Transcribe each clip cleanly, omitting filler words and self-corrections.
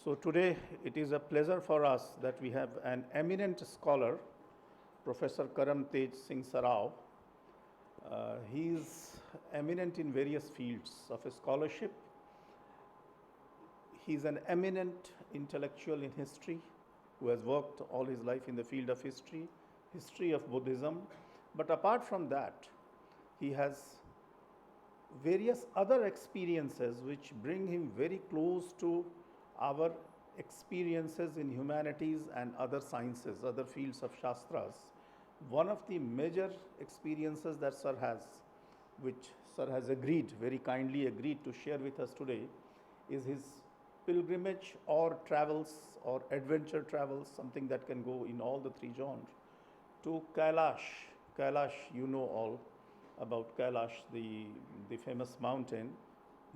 So today it is a pleasure for us that we have an eminent scholar, Professor Karam Tej Singh Sarao. He is eminent in various fields of scholarship. He is an eminent intellectual in history who has worked all his life in the field of history, history of Buddhism. But apart from that, he has various other experiences which bring him very close to our experiences in humanities and other sciences, other fields of Shastras. One of the major experiences that Sir has, which Sir has agreed, very kindly agreed to share with us today, is his pilgrimage or travels or adventure travels, something that can go in all the three genres, to Kailāśa. Kailāśa, you know all about Kailāśa, the famous mountain,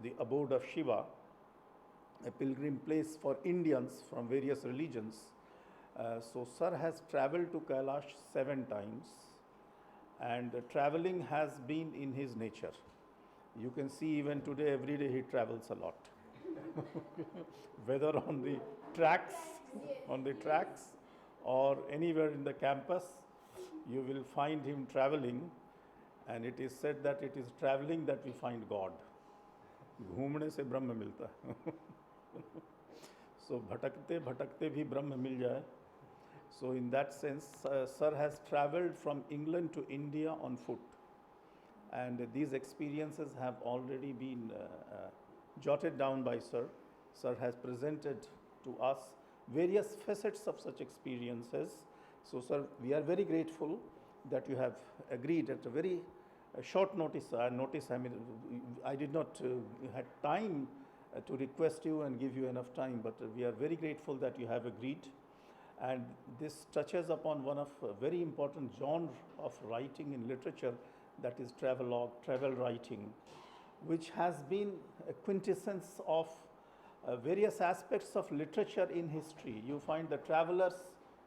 the abode of Shiva, a pilgrim place for Indians from various religions. So Sir has traveled to Kailāśa 7 times, and traveling has been in his nature. You can see even today, every day he travels a lot. Whether on the tracks or anywhere in the campus, you will find him traveling, and it is said that it is traveling that we find God. घूमने से ब्रह्म मिलता है. So भटकते भटकते भी ब्रह्म मिल जाए. So in that sense, Sir has traveled from England to India on foot, and these experiences have already been jotted down by Sir. Sir has presented to us various facets of such experiences. So Sir, we are very grateful that you have agreed at a very short notice. I did not had time to request you and give you enough time, but we are very grateful that you have agreed. And this touches upon one of very important genre of writing in literature, that is travelogue, travel writing, which has been a quintessence of various aspects of literature in history. You find the travelers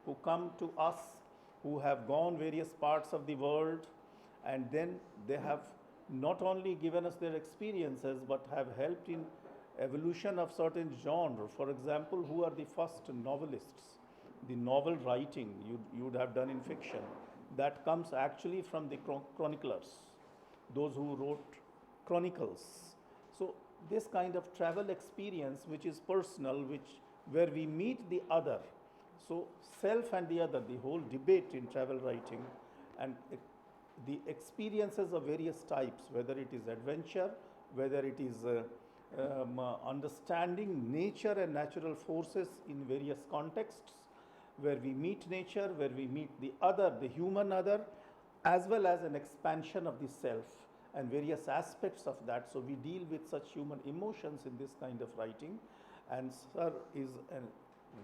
who come to us, who have gone various parts of the world, and then they have not only given us their experiences, but have helped in evolution of certain genre. For example, who are the first novelists? The novel writing you would have done in fiction, that comes actually from the chroniclers, those who wrote chronicles. So this kind of travel experience, which is personal, where we meet the other. So self and the other, the whole debate in travel writing, and the experiences of various types, whether it is adventure, whether it is understanding nature and natural forces in various contexts, where we meet nature, where we meet the other, the human other, as well as an expansion of the self and various aspects of that. So we deal with such human emotions in this kind of writing. And Sir is a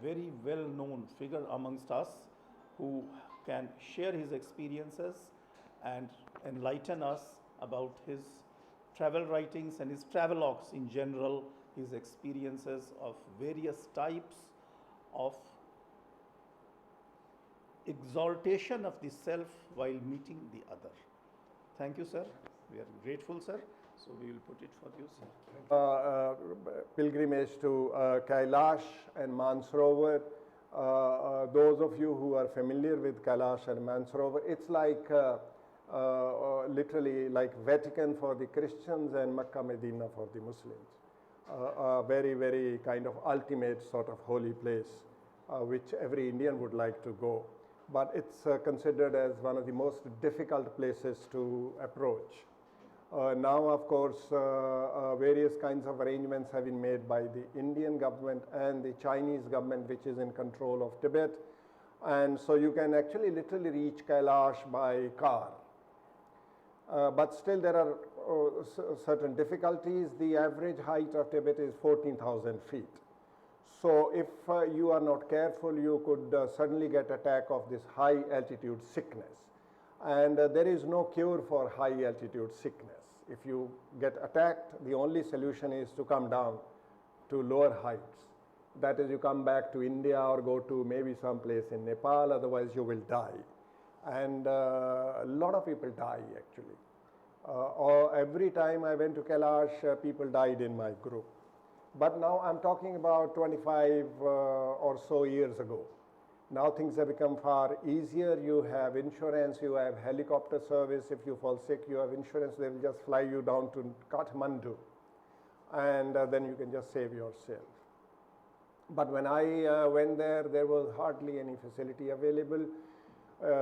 very well-known figure amongst us who can share his experiences and enlighten us about his travel writings and his travelogues in general, his experiences of various types of exaltation of the self while meeting the other. Thank you, sir. We are grateful, sir. So we will put it for you, sir. Pilgrimage to Kailāśa and Mansarovar. Those of you who are familiar with Kailāśa and Mansarovar, it's like literally like Vatican for the Christians and Makkah Medina for the Muslims. A very, very kind of ultimate sort of holy place, which every Indian would like to go. But it's considered as one of the most difficult places to approach. Now, of course, various kinds of arrangements have been made by the Indian government and the Chinese government, which is in control of Tibet. And so you can actually literally reach Kailāśa by car. But still there are certain difficulties. The average height of Tibet is 14,000 feet. So if you are not careful, you could suddenly get attack of this high altitude sickness. And there is no cure for high altitude sickness. If you get attacked, the only solution is to come down to lower heights. That is, you come back to India or go to maybe some place in Nepal, otherwise you will die. And a lot of people die actually. Or every time I went to Kailāśa, people died in my group. But now I'm talking about 25 or so years ago. Now things have become far easier. You have insurance, you have helicopter service. If you fall sick, you have insurance. They will just fly you down to Kathmandu, and then you can just save yourself. But when I went there, there was hardly any facility available.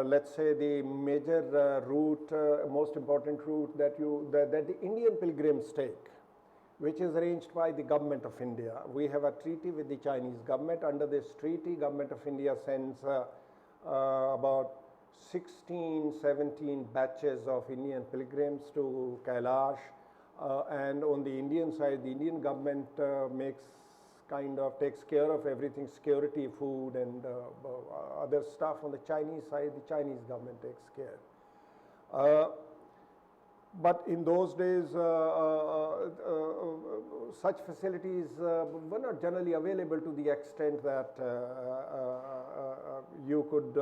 Let's say the major route, most important route that the Indian pilgrims take, which is arranged by the government of India. We have a treaty with the Chinese government. Under this treaty, government of India sends about 16, 17 batches of Indian pilgrims to Kailāśa. And on the Indian side, the Indian government takes care of everything, security, food, and other stuff. On the Chinese side, the Chinese government takes care. But in those days, such facilities were not generally available to the extent that you could,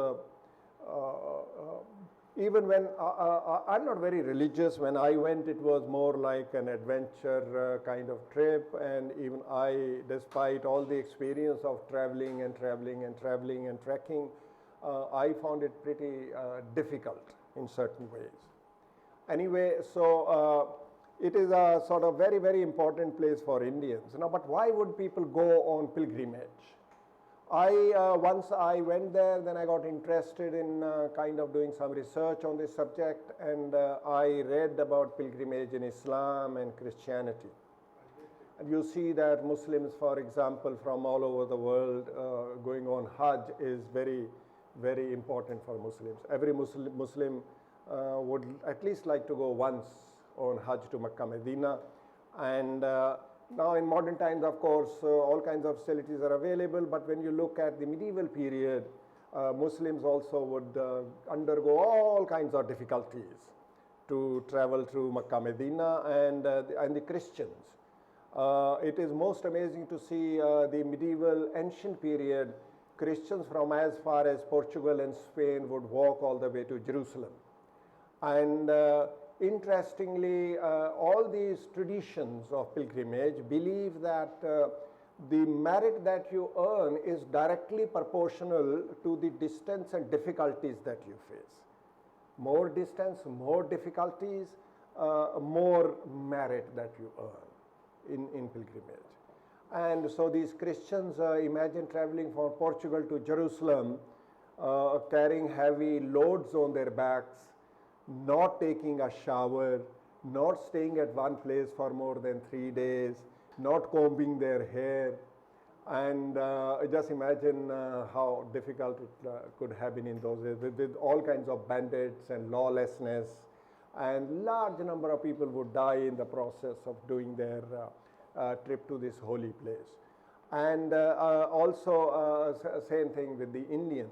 even when, I'm not very religious. When I went, it was more like an adventure kind of trip, and even I, despite all the experience of traveling and trekking, I found it pretty difficult in certain ways. Anyway, so it is a sort of very, very important place for Indians. Now, but why would people go on pilgrimage? Once I went there, then I got interested in kind of doing some research on this subject, and I read about pilgrimage in Islam and Christianity. And you see that Muslims, for example, from all over the world going on Hajj is very, very important for Muslims. Every Muslim would at least like to go once on Hajj to Makkah, Medina. And now in modern times, of course, all kinds of facilities are available, but when you look at the medieval period, Muslims also would undergo all kinds of difficulties to travel through Makkah, Medina, and the Christians. It is most amazing to see the medieval ancient period, Christians from as far as Portugal and Spain would walk all the way to Jerusalem. And interestingly, all these traditions of pilgrimage believe that the merit that you earn is directly proportional to the distance and difficulties that you face. More distance, more difficulties, more merit that you earn in pilgrimage. And so these Christians imagine traveling from Portugal to Jerusalem, carrying heavy loads on their backs, not taking a shower, not staying at one place for more than 3 days, not combing their hair, and just imagine how difficult it could have been in those days with all kinds of bandits and lawlessness, and large number of people would die in the process of doing their trip to this holy place. And also same thing with the Indians.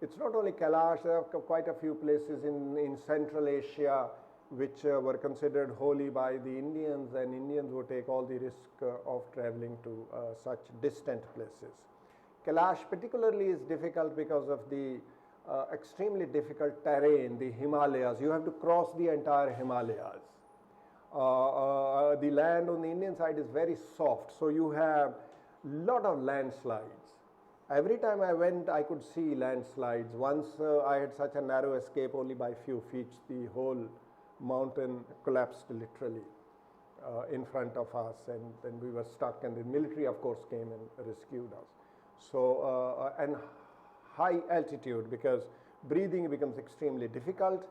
It's not only Kailāśa, there are quite a few places in Central Asia which were considered holy by the Indians, and Indians would take all the risk of traveling to such distant places. Kailāśa particularly is difficult because of the extremely difficult terrain, the Himalayas. You have to cross the entire Himalayas. The land on the Indian side is very soft, so you have lot of landslides. Every time I went, I could see landslides. Once I had such a narrow escape, only by few feet, the whole mountain collapsed literally in front of us, and then we were stuck, and the military, of course, came and rescued us. So, and high altitude, because breathing becomes extremely difficult,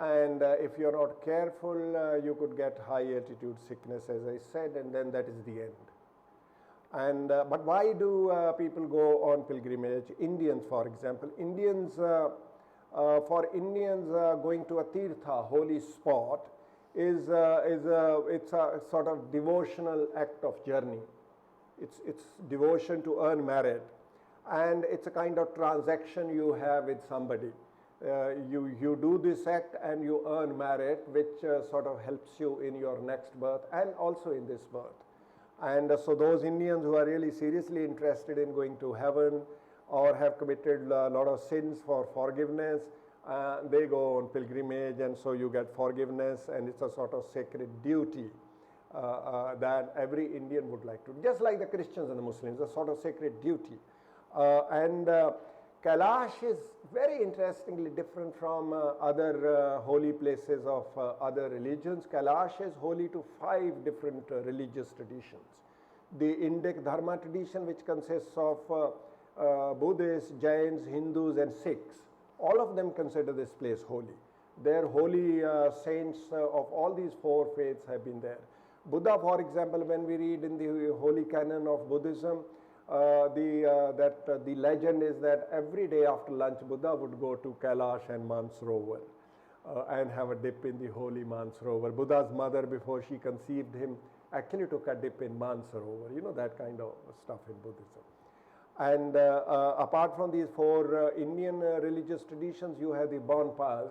and if you're not careful, you could get high altitude sickness, as I said, and then that is the end. And but why do people go on pilgrimage? Indians, for example, for Indians, going to a tirtha, holy spot, it's a sort of devotional act of journey. It's devotion to earn merit, and it's a kind of transaction you have with somebody. You do this act and you earn merit, which sort of helps you in your next birth and also in this birth. And so those Indians who are really seriously interested in going to heaven or have committed a lot of sins for forgiveness, they go on pilgrimage, and so you get forgiveness, and it's a sort of sacred duty that every Indian would like to do, just like the Christians and the Muslims, a sort of sacred duty. Kailash is very interestingly different from other holy places of other religions. Kailash is holy to 5 different religious traditions. The Indic Dharma tradition, which consists of Buddhists, Jains, Hindus and Sikhs, all of them consider this place holy. Their holy saints of all these 4 faiths have been there. Buddha, for example, when we read in the holy canon of Buddhism, the legend is that every day after lunch, Buddha would go to Kailāśa Mansarovar and have a dip in the holy Mansarovar. Buddha's mother, before she conceived him, actually took a dip in Mansarovar, you know, that kind of stuff in Buddhism. And apart from these 4 Indian religious traditions, you have the Bonpas,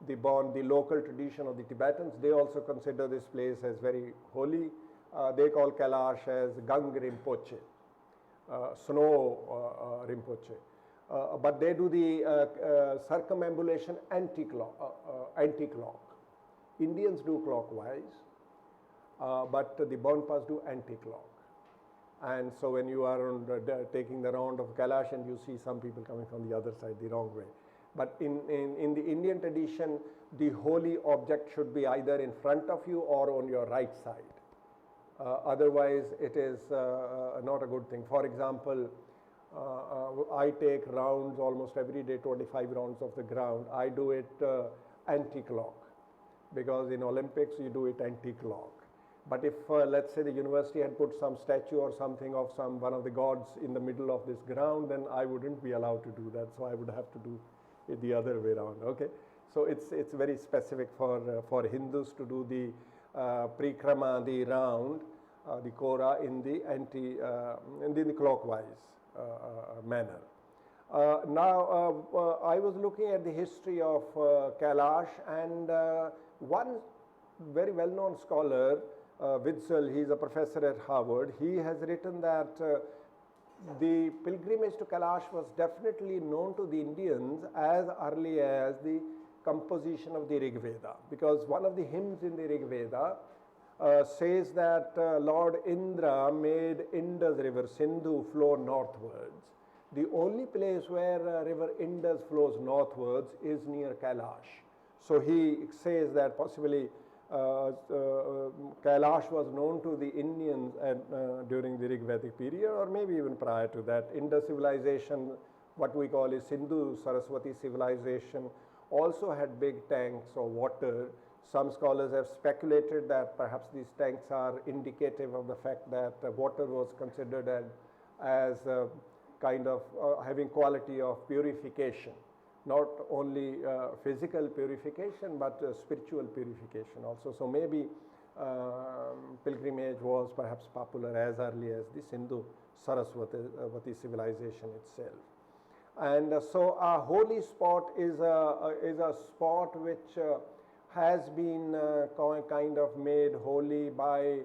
the local tradition of the Tibetans. They also consider this place as very holy. They call Kailash as Gang Rinpoche, snow Rinpoche. But they do the circumambulation anti-clock. Indians do clockwise, but the Bonpas do anti-clock. And so when you are taking the round of Kailash, and you see some people coming from the other side the wrong way. But in the Indian tradition, the holy object should be either in front of you or on your right side. Otherwise, it is not a good thing. For example, I take rounds almost every day, 25 rounds of the ground. I do it anti-clock, because in Olympics you do it anti-clock. But if let's say the university had put some statue or something of one of the gods in the middle of this ground, then I wouldn't be allowed to do that. So I would have to do it the other way around. Okay, so it's very specific for Hindus to do the prikrama, the round, the kora in the clockwise manner. Now I was looking at the history of Kailash, and one very well-known scholar, Witzel, he's a professor at Harvard, he has written that the pilgrimage to Kailash was definitely known to the Indians as early as the composition of the Rig Veda, because one of the hymns in the Rig Veda says that Lord Indra made Indus river Sindhu flow northwards. The only place where river Indus flows northwards is near Kailash. So he says that possibly Kailash was known to the Indians during the Rig Vedic period, or maybe even prior to that. Indus civilization, what we call is Sindhu Saraswati civilization, also had big tanks of water. Some scholars have speculated that perhaps these tanks are indicative of the fact that water was considered as kind of having quality of purification. Not only physical purification, but spiritual purification also. So maybe pilgrimage was perhaps popular as early as the Sindhu Saraswati civilization itself. And so a holy spot is a spot which has been kind of made holy by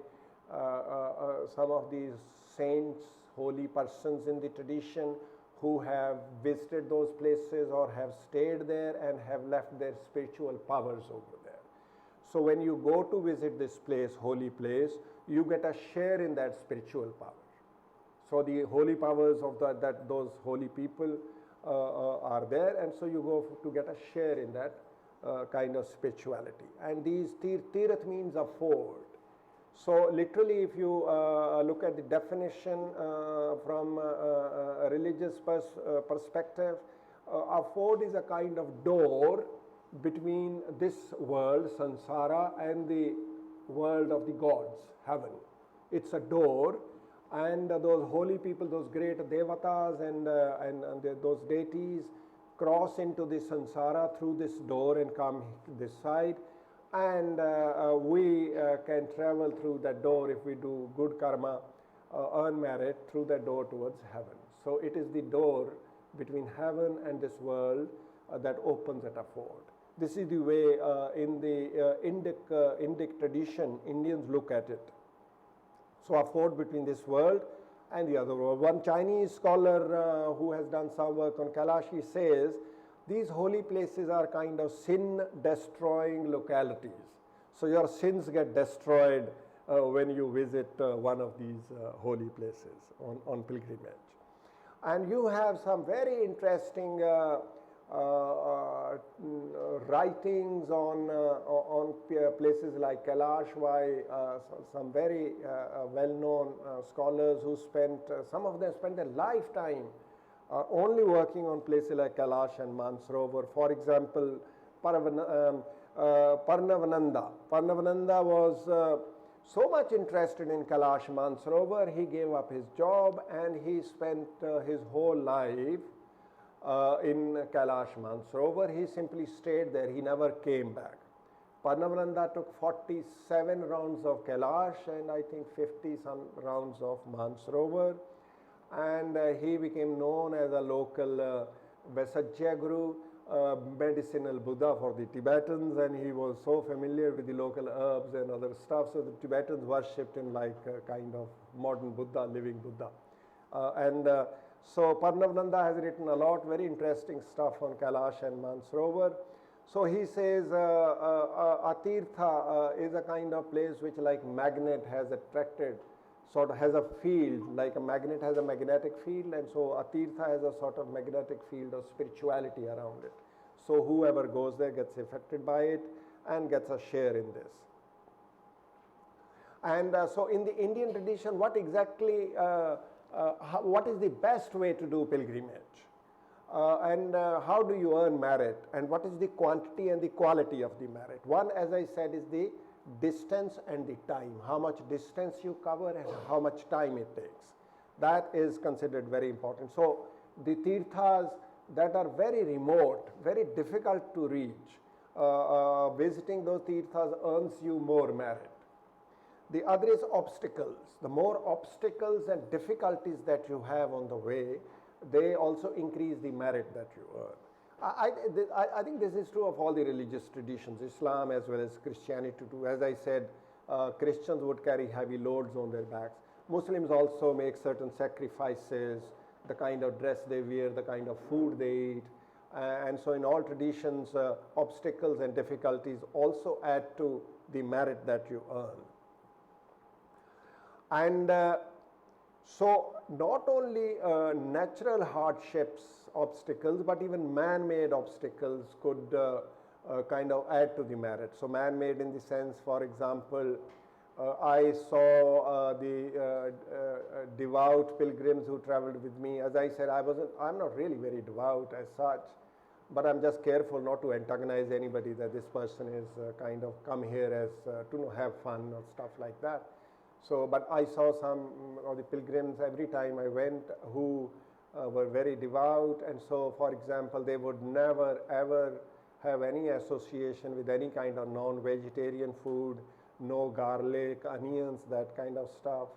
some of these saints, holy persons in the tradition, who have visited those places or have stayed there and have left their spiritual powers over there. So when you go to visit this place, holy place, you get a share in that spiritual power. So the holy powers of those holy people are there, and so you go to get a share in that kind of spirituality. And these Tirath means a ford. So literally, if you look at the definition from a religious perspective, a ford is a kind of door between this world, samsara, and the world of the gods, heaven. It's a door, and those holy people, those great devatas and those deities cross into the samsara through this door and come this side. And we can travel through that door if we do good karma, earn merit through that door towards heaven. So it is the door between heaven and this world that opens at a ford. This is the way in the Indic tradition, Indians look at it. So a ford between this world and the other world. One Chinese scholar who has done some work on Kailash, he says, these holy places are kind of sin-destroying localities. So your sins get destroyed when you visit one of these holy places on pilgrimage. And you have some very interesting writings on places like Kailāśa by some very well-known scholars who spent, some of them spent a lifetime only working on places like Kailāśa and Mansarovar. For example, Parnavananda. Parnavananda was so much interested in Kailāśa Mansarovar, he gave up his job and he spent his whole life in Kailāśa Mansarovar. He simply stayed there, he never came back. Parnavananda took 47 rounds of Kailāśa and I think 50 some rounds of Mansarovar, and he became known as a local Vaisajya Guru, medicinal Buddha for the Tibetans, and he was so familiar with the local herbs and other stuff, so the Tibetans worshipped him like a kind of modern Buddha, living Buddha. So Parnavananda has written a lot, very interesting stuff on Kailāśa and Mansarovar. So he says Atirtha is a kind of place which like magnet has attracted, sort of has a field, like a magnet has a magnetic field, and so Atirtha has a sort of magnetic field of spirituality around it. So whoever goes there gets affected by it and gets a share in this. And so in the Indian tradition, what exactly, what is the best way to do pilgrimage? And how do you earn merit? And what is the quantity and the quality of the merit? One, as I said, is the distance and the time, how much distance you cover and how much time it takes. That is considered very important. So the tirthas that are very remote, very difficult to reach, visiting those tirthas earns you more merit. The other is obstacles. The more obstacles and difficulties that you have on the way, they also increase the merit that you earn. I think this is true of all the religious traditions, Islam as well as Christianity too. As I said, Christians would carry heavy loads on their backs. Muslims also make certain sacrifices, the kind of dress they wear, the kind of food they eat. And so in all traditions, obstacles and difficulties also add to the merit that you earn. And so not only natural hardships, obstacles, but even man-made obstacles could kind of add to the merit. So man-made in the sense, for example, I saw the devout pilgrims who traveled with me. As I said, I'm not really very devout as such, but I'm just careful not to antagonize anybody that this person is kind of come here as to have fun or stuff like that. So, but I saw some of the pilgrims every time I went who were very devout, and so for example they would never ever have any association with any kind of non-vegetarian food, no garlic, onions, that kind of stuff,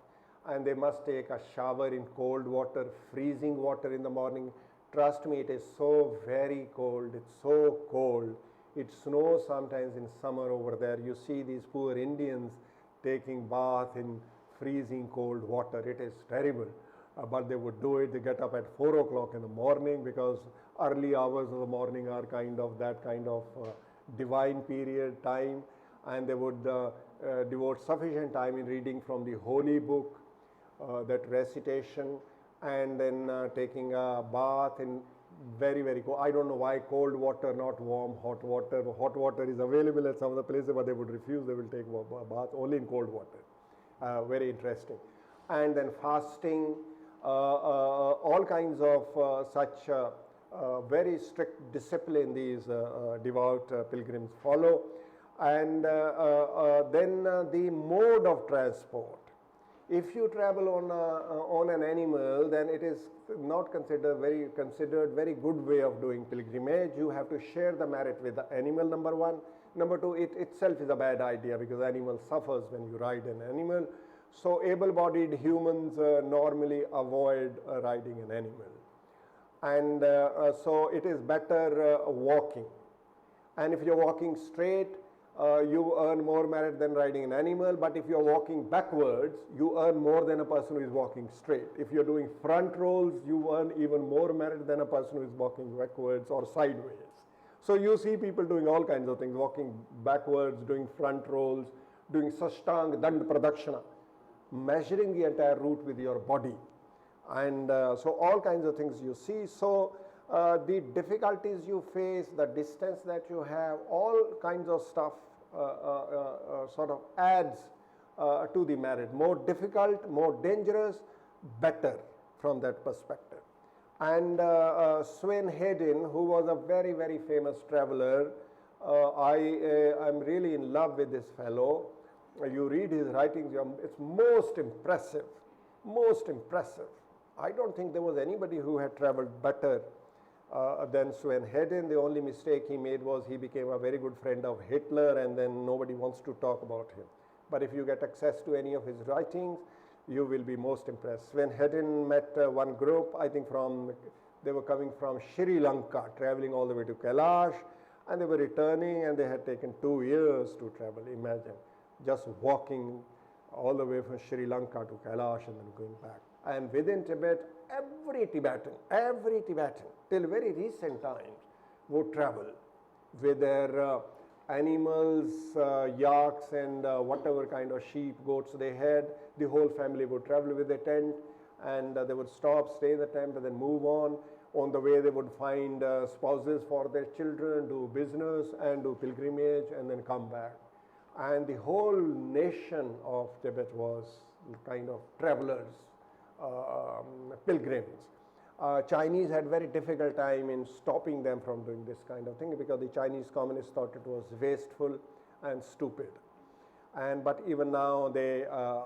and they must take a shower in cold water, freezing water in the morning. Trust me, it is so very cold, it's so cold. It snows sometimes in summer over there. You see these poor Indians taking bath in freezing cold water. It is terrible. But they would do it. They get up at 4 o'clock in the morning because early hours of the morning are kind of that kind of divine period time, and they would devote sufficient time in reading from the holy book, that recitation, and then taking a bath in very, very cold. I don't know why cold water, not warm, hot water. Hot water is available at some of the places, but they would refuse. They will take a bath only in cold water. Very interesting. And then fasting, all kinds of such very strict discipline these devout pilgrims follow. And then the mode of transport. If you travel on an animal, then it is not considered very good way of doing pilgrimage. You have to share the merit with the animal, number one. Number two, it itself is a bad idea because animal suffers when you ride an animal. So able-bodied humans normally avoid riding an animal. And so it is better walking. And if you're walking straight, you earn more merit than riding an animal, but if you're walking backwards, you earn more than a person who is walking straight. If you're doing front rolls, you earn even more merit than a person who is walking backwards or sideways. So you see people doing all kinds of things, walking backwards, doing front rolls, doing sashtang dand pradakshina, measuring the entire route with your body. And so all kinds of things you see. So the difficulties you face, the distance that you have, all kinds of stuff sort of adds to the merit. More difficult, more dangerous, better from that perspective. And Sven Hedin, who was a very, very famous traveler, I'm really in love with this fellow. You read his writings, it's most impressive, most impressive. I don't think there was anybody who had traveled better than Sven Hedin. The only mistake he made was he became a very good friend of Hitler, and then nobody wants to talk about him. But if you get access to any of his writings, you will be most impressed. Sven Hedin met one group, I think they were coming from Sri Lanka, traveling all the way to Kailāśa, and they were returning, and they had taken 2 years to travel. Imagine, just walking all the way from Sri Lanka to Kailāśa and then going back. And within Tibet, every Tibetan, till very recent times, would travel with their animals, yaks, and whatever kind of sheep, goats they had. The whole family would travel with a tent, and they would stop, stay in the tent, and then move on. On the way, they would find spouses for their children, do business, and do pilgrimage, and then come back. And the whole nation of Tibet was kind of travelers, pilgrims. Chinese had very difficult time in stopping them from doing this kind of thing, because the Chinese communists thought it was wasteful and stupid. But even now, a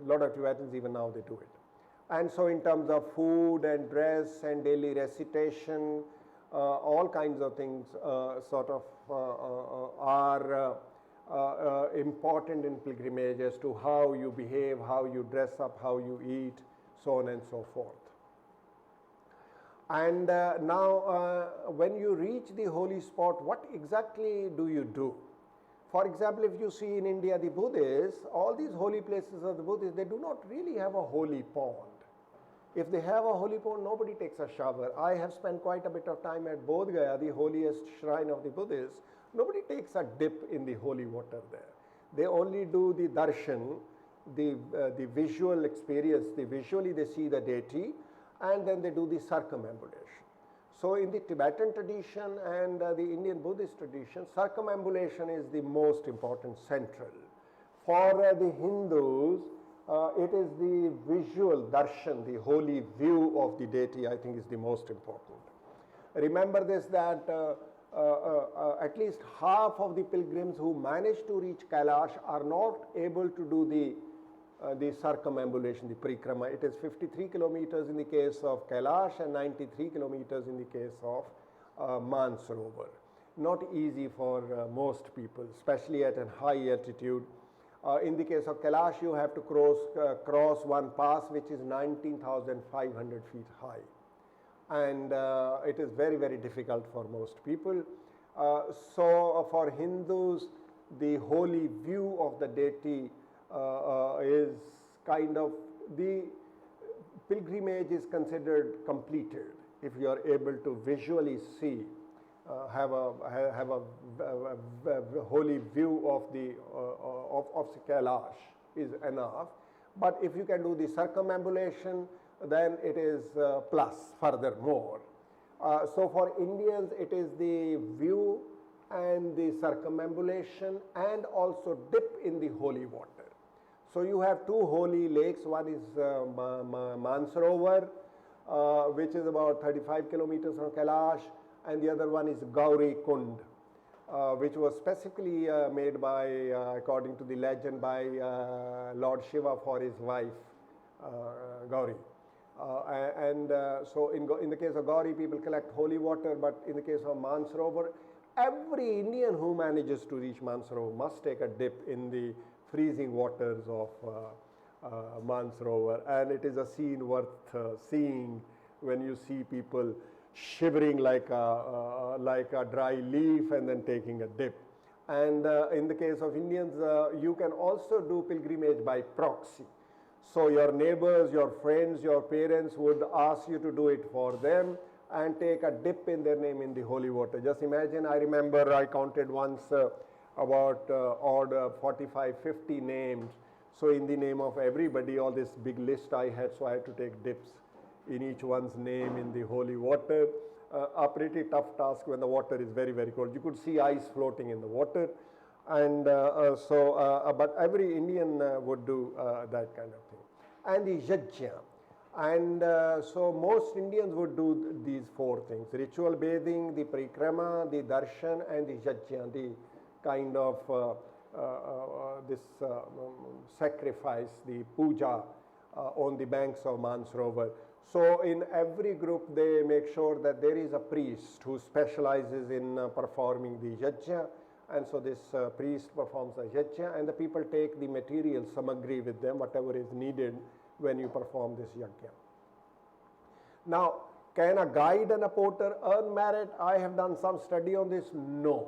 lot of Tibetans, even now they do it. And so in terms of food and dress and daily recitation, all kinds of things sort of are important in pilgrimage, as to how you behave, how you dress up, how you eat, so on and so forth. And now when you reach the holy spot, what exactly do you do? For example, if you see in India the Buddhists, all these holy places of the Buddhists, they do not really have a holy pond. If they have a holy pond, nobody takes a shower. I have spent quite a bit of time at Bodh Gaya, the holiest shrine of the Buddhists. Nobody takes a dip in the holy water there. They only do the darshan, the visual experience. Visually they see the deity, and then they do the circumambulation. So in the Tibetan tradition and the Indian Buddhist tradition, circumambulation is the most important, central. For the Hindus, it is the visual darshan, the holy view of the deity, I think is the most important. Remember this, that at least half of the pilgrims who manage to reach Kailāśa are not able to do the circumambulation, the parikrama. It is 53 kilometers in the case of Kailāśa and 93 kilometers in the case of Mansarovar. Not easy for most people, especially at a high altitude. In the case of Kailāśa, you have to cross one pass which is 19,500 feet high. And it is very, very difficult for most people. So for Hindus, the holy view of the deity is kind of, the pilgrimage is considered completed if you are able to visually see, have a holy view of the Kailāśa is enough. But if you can do the circumambulation, then it is plus furthermore. So for Indians, it is the view and the circumambulation and also dip in the holy water. So you have two holy lakes. One is Mansarovar, which is about 35 kilometers from Kailāśa, and the other one is Gauri Kund, which was specifically made by, according to the legend, by Lord Shiva for his wife, Gauri. So in the case of Gauri, people collect holy water, but in the case of Mansarovar, every Indian who manages to reach Mansarovar must take a dip in the freezing waters of Mansarovar, and it is a scene worth seeing when you see people shivering like a dry leaf and then taking a dip. And in the case of Indians, you can also do pilgrimage by proxy. So your neighbors, your friends, your parents would ask you to do it for them and take a dip in their name in the holy water. Just imagine, I remember I counted once about odd 45, 50 names. So in the name of everybody, all this big list I had, so I had to take dips in each one's name in the holy water. A pretty tough task when the water is very, very cold. You could see ice floating in the water. And but every Indian would do that kind of thing. And the Yajna. And so most Indians would do these four things: ritual bathing, the parikrama, the darshan, and the Yajna, the kind of sacrifice, the puja on the banks of Mansarovar. So in every group they make sure that there is a priest who specializes in performing the Yajna, and so this priest performs the Yajna, and the people take the material samagri with them, whatever is needed when you perform this Yajna. Now, can a guide and a porter earn merit? I have done some study on this. No.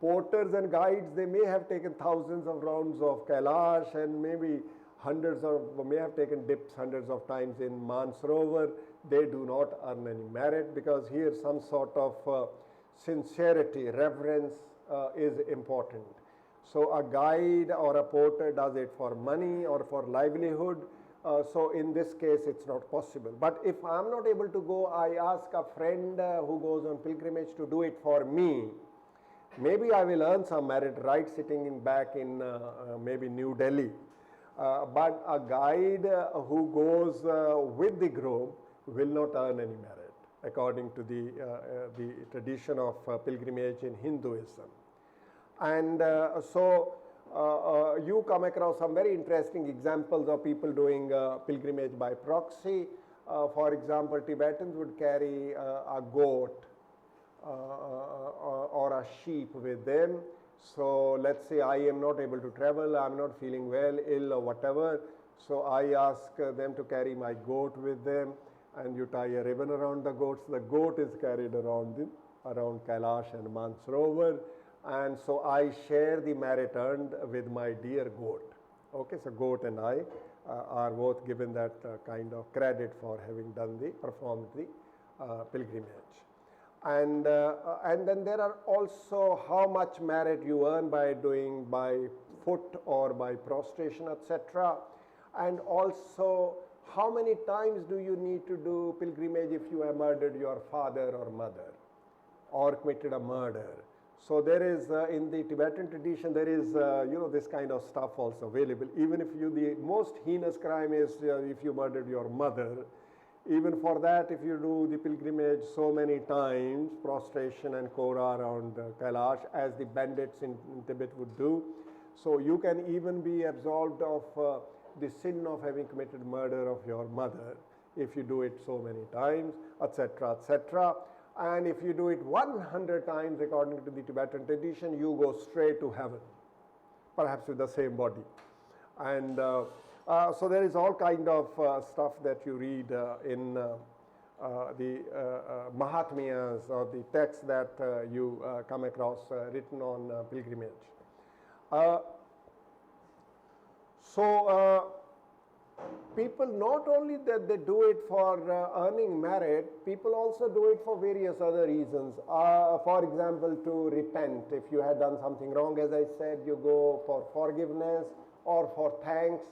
Porters and guides, they may have taken thousands of rounds of Kailāśa and maybe may have taken dips hundreds of times in Mansarovar. They do not earn any merit, because here some sort of sincerity, reverence is important. So a guide or a porter does it for money or for livelihood. So in this case it's not possible. But if I'm not able to go, I ask a friend who goes on pilgrimage to do it for me. Maybe I will earn some merit right sitting back in maybe New Delhi. But a guide who goes with the group will not earn any merit, according to the tradition of pilgrimage in Hinduism. And you come across some very interesting examples of people doing pilgrimage by proxy. For example, Tibetans would carry a goat or a sheep with them. So let's say I am not able to travel, I'm not feeling well, ill or whatever. So I ask them to carry my goat with them, and you tie a ribbon around the goat. So the goat is carried around Kailāśa and Mansarovar. And so I share the merit earned with my dear goat. Okay, so goat and I are both given that kind of credit for having performed the pilgrimage. And then there are also how much merit you earn by doing by foot or by prostration, etc. And also how many times do you need to do pilgrimage if you have murdered your father or mother or committed a murder. So there is in the Tibetan tradition there is this kind of stuff also available. Even if the most heinous crime is if you murdered your mother, even for that, if you do the pilgrimage so many times, prostration and kora around Kailāśa, as the bandits in Tibet would do, so you can even be absolved of the sin of having committed murder of your mother if you do it so many times, etc., etc. And if you do it 100 times according to the Tibetan tradition, you go straight to heaven, perhaps with the same body. And so there is all kind of stuff that you read in the Mahatmyas or the texts that you come across written on pilgrimage. People not only that they do it for earning merit, people also do it for various other reasons. For example, to repent. If you had done something wrong, as I said, you go for forgiveness or for thanks.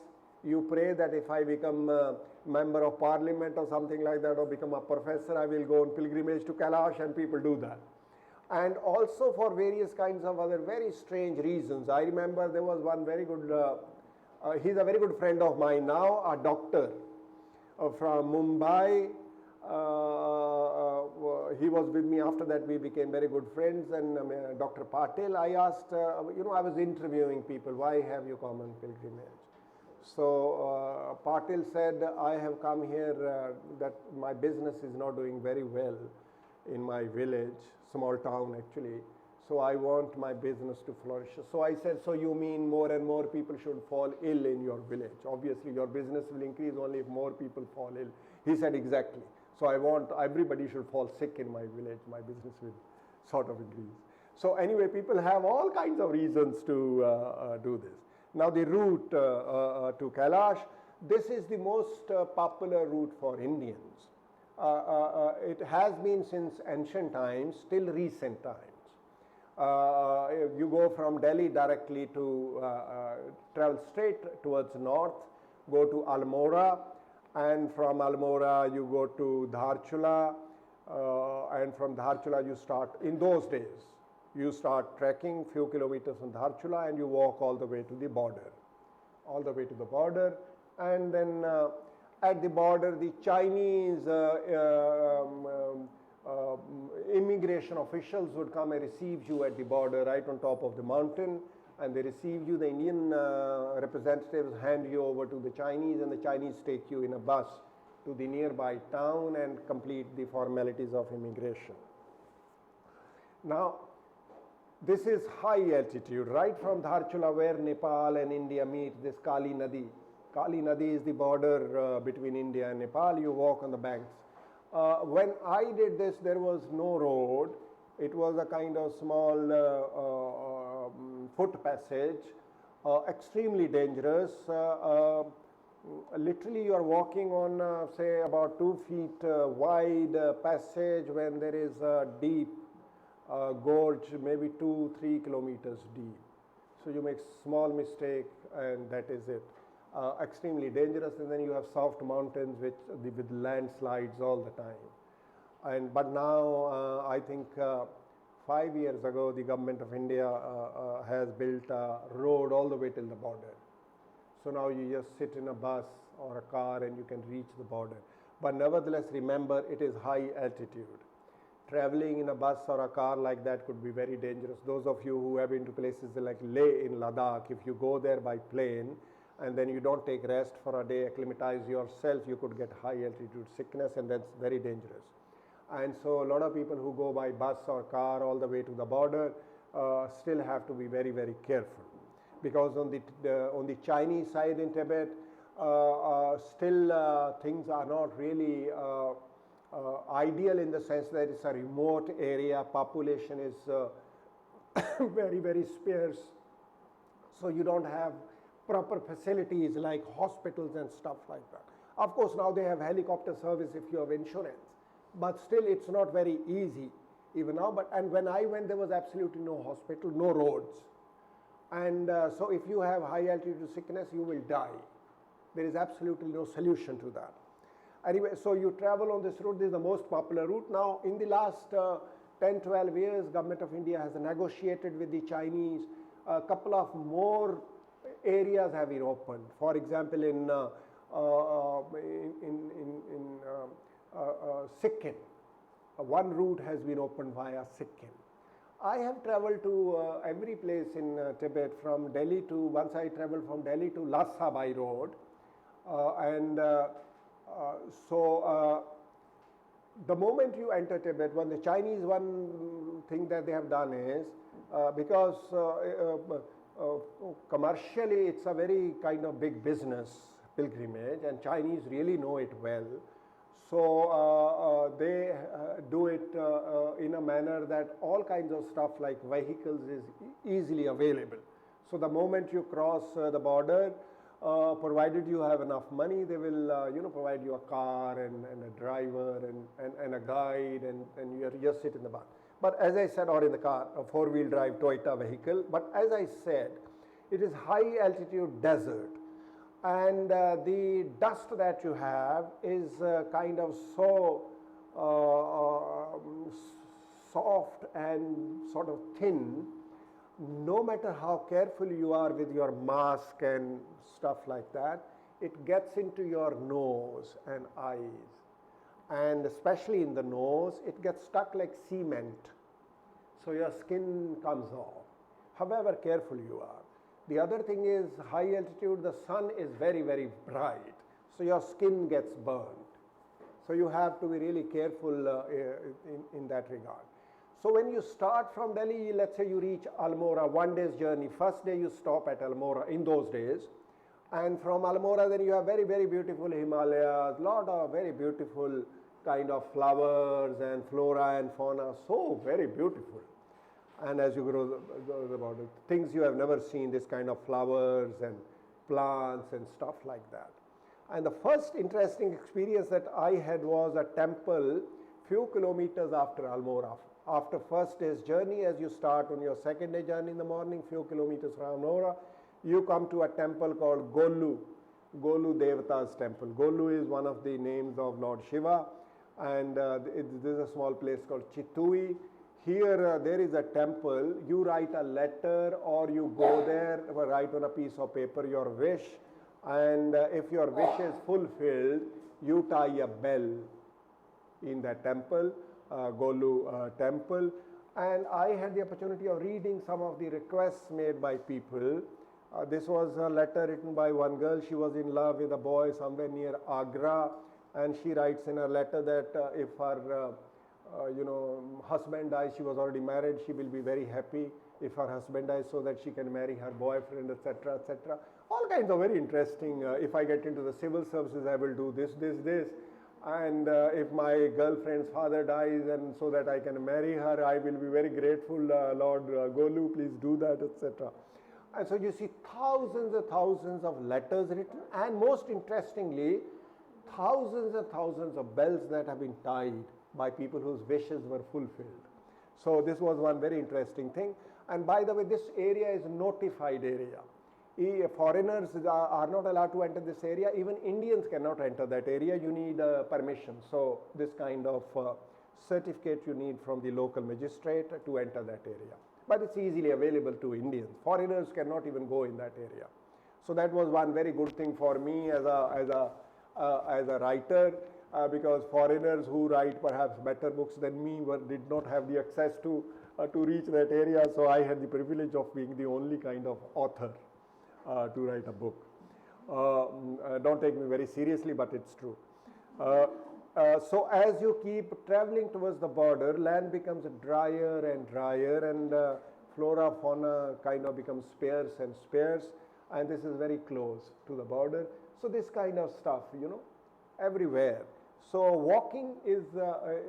You pray that if I become a member of parliament or something like that, or become a professor, I will go on pilgrimage to Kailāśa, and people do that. And also for various kinds of other very strange reasons. I remember there was one very good, he's a very good friend of mine now, a doctor from Mumbai. He was with me after that, we became very good friends, and Dr. Patil, I asked, I was interviewing people, why have you come on pilgrimage? So Patil said, I have come here that my business is not doing very well in my village, small town actually, so I want my business to flourish. So I said, so you mean more and more people should fall ill in your village? Obviously your business will increase only if more people fall ill. He said, exactly. So I want everybody should fall sick in my village, my business will sort of increase. So anyway, people have all kinds of reasons to do this. Now the route to Kailāśa, this is the most popular route for Indians. It has been since ancient times till recent times. You go from Delhi directly to travel straight towards north, go to Almora, and from Almora you go to Dharchula, and from Dharchula you start, in those days, you start trekking few kilometers from Dharchula and you walk all the way to the border. All the way to the border, and then at the border the Chinese immigration officials would come and receive you at the border right on top of the mountain, and they receive you. The Indian representatives hand you over to the Chinese, and the Chinese take you in a bus to the nearby town and complete the formalities of immigration. Now, this is high altitude, right from Dharchula where Nepal and India meet, this Kali Nadi. Kali Nadi is the border between India and Nepal. You walk on the banks. When I did this, there was no road. It was a kind of small foot passage, extremely dangerous. Literally you are walking on say about 2 feet wide passage when there is a deep gorge, maybe 2-3 kilometers deep. So you make small mistake and that is it. Extremely dangerous, and then you have soft mountains with landslides all the time. But now I think 5 years ago the government of India has built a road all the way till the border. So now you just sit in a bus or a car and you can reach the border. But nevertheless, remember, it is high altitude. Traveling in a bus or a car like that could be very dangerous. Those of you who have been to places like Leh in Ladakh, if you go there by plane and then you don't take rest for a day, acclimatize yourself, you could get high altitude sickness, and that's very dangerous. And so a lot of people who go by bus or car all the way to the border still have to be very, very careful. Because on the Chinese side in Tibet, still things are not really ideal, in the sense that it's a remote area, population is very, very sparse. So you don't have proper facilities like hospitals and stuff like that. Of course, now they have helicopter service if you have insurance, but still it's not very easy even now. And when I went, there was absolutely no hospital, no roads. And so if you have high altitude sickness, you will die. There is absolutely no solution to that. Anyway, so you travel on this route. This is the most popular route. Now, in the last 10-12 years, Government of India has negotiated with the Chinese. A couple of more areas have been opened. For example, in Sikkim, one route has been opened via Sikkim. I have traveled to every place in Tibet, from Delhi to, once I traveled from Delhi to Lhasa by road, the moment you enter Tibet, when the Chinese, one thing that they have done is, because commercially it's a very kind of big business pilgrimage, and Chinese really know it well. So they do it in a manner that all kinds of stuff like vehicles is easily available. So the moment you cross the border, provided you have enough money, they will provide you a car and a driver and a guide, and you just sit in the bus. But as I said, or in the car, a four-wheel drive Toyota vehicle. But as I said, it is high altitude desert. And the dust that you have is kind of so soft and sort of thin. No matter how careful you are with your mask and stuff like that, it gets into your nose and eyes. And especially in the nose, it gets stuck like cement. So your skin comes off, however careful you are. The other thing is, high altitude, the sun is very, very bright, so your skin gets burned. So you have to be really careful in that regard. So when you start from Delhi, let's say you reach Almora, 1 day's journey. First day you stop at Almora in those days. And from Almora then you have very, very beautiful Himalayas, lot of very beautiful kind of flowers and flora and fauna, so very beautiful. And as you go about it, things you have never seen, this kind of flowers and plants and stuff like that. And the first interesting experience that I had was a temple few kilometers after Almora, After first day's journey, as you start on your second day journey in the morning, few kilometers from Nora, you come to a temple called Golu Devata's temple. Golu is one of the names of Lord Shiva, and this is a small place called Chitui. Here there is a temple. You write a letter or you go there, write on a piece of paper your wish, and if your wish is fulfilled, you tie a bell in that temple, Golu temple. And I had the opportunity of reading some of the requests made by people. This was a letter written by one girl. She was in love with a boy somewhere near Agra, and she writes in her letter that if her husband dies, she was already married, she will be very happy if her husband dies so that she can marry her boyfriend, etc., etc. All kinds of very interesting. If I get into the civil services, I will do this. And if my girlfriend's father dies, and so that I can marry her, I will be very grateful, Lord Golu, please do that, etc. And so you see thousands and thousands of letters written, and most interestingly, thousands and thousands of bells that have been tied by people whose wishes were fulfilled. So this was one very interesting thing. And by the way, this area is a notified area. Foreigners are not allowed to enter this area. Even Indians cannot enter that area. You need permission. So this kind of certificate you need from the local magistrate to enter that area. But it's easily available to Indians. Foreigners cannot even go in that area. So that was one very good thing for me as a writer, because foreigners who write perhaps better books than me did not have the access to reach that area. So I had the privilege of being the only kind of author to write a book. Don't take me very seriously, but it's true. So as you keep traveling towards the border, land becomes drier and drier, and flora, fauna kind of becomes sparse and sparse, and this is very close to the border. So this kind of stuff, everywhere. So walking is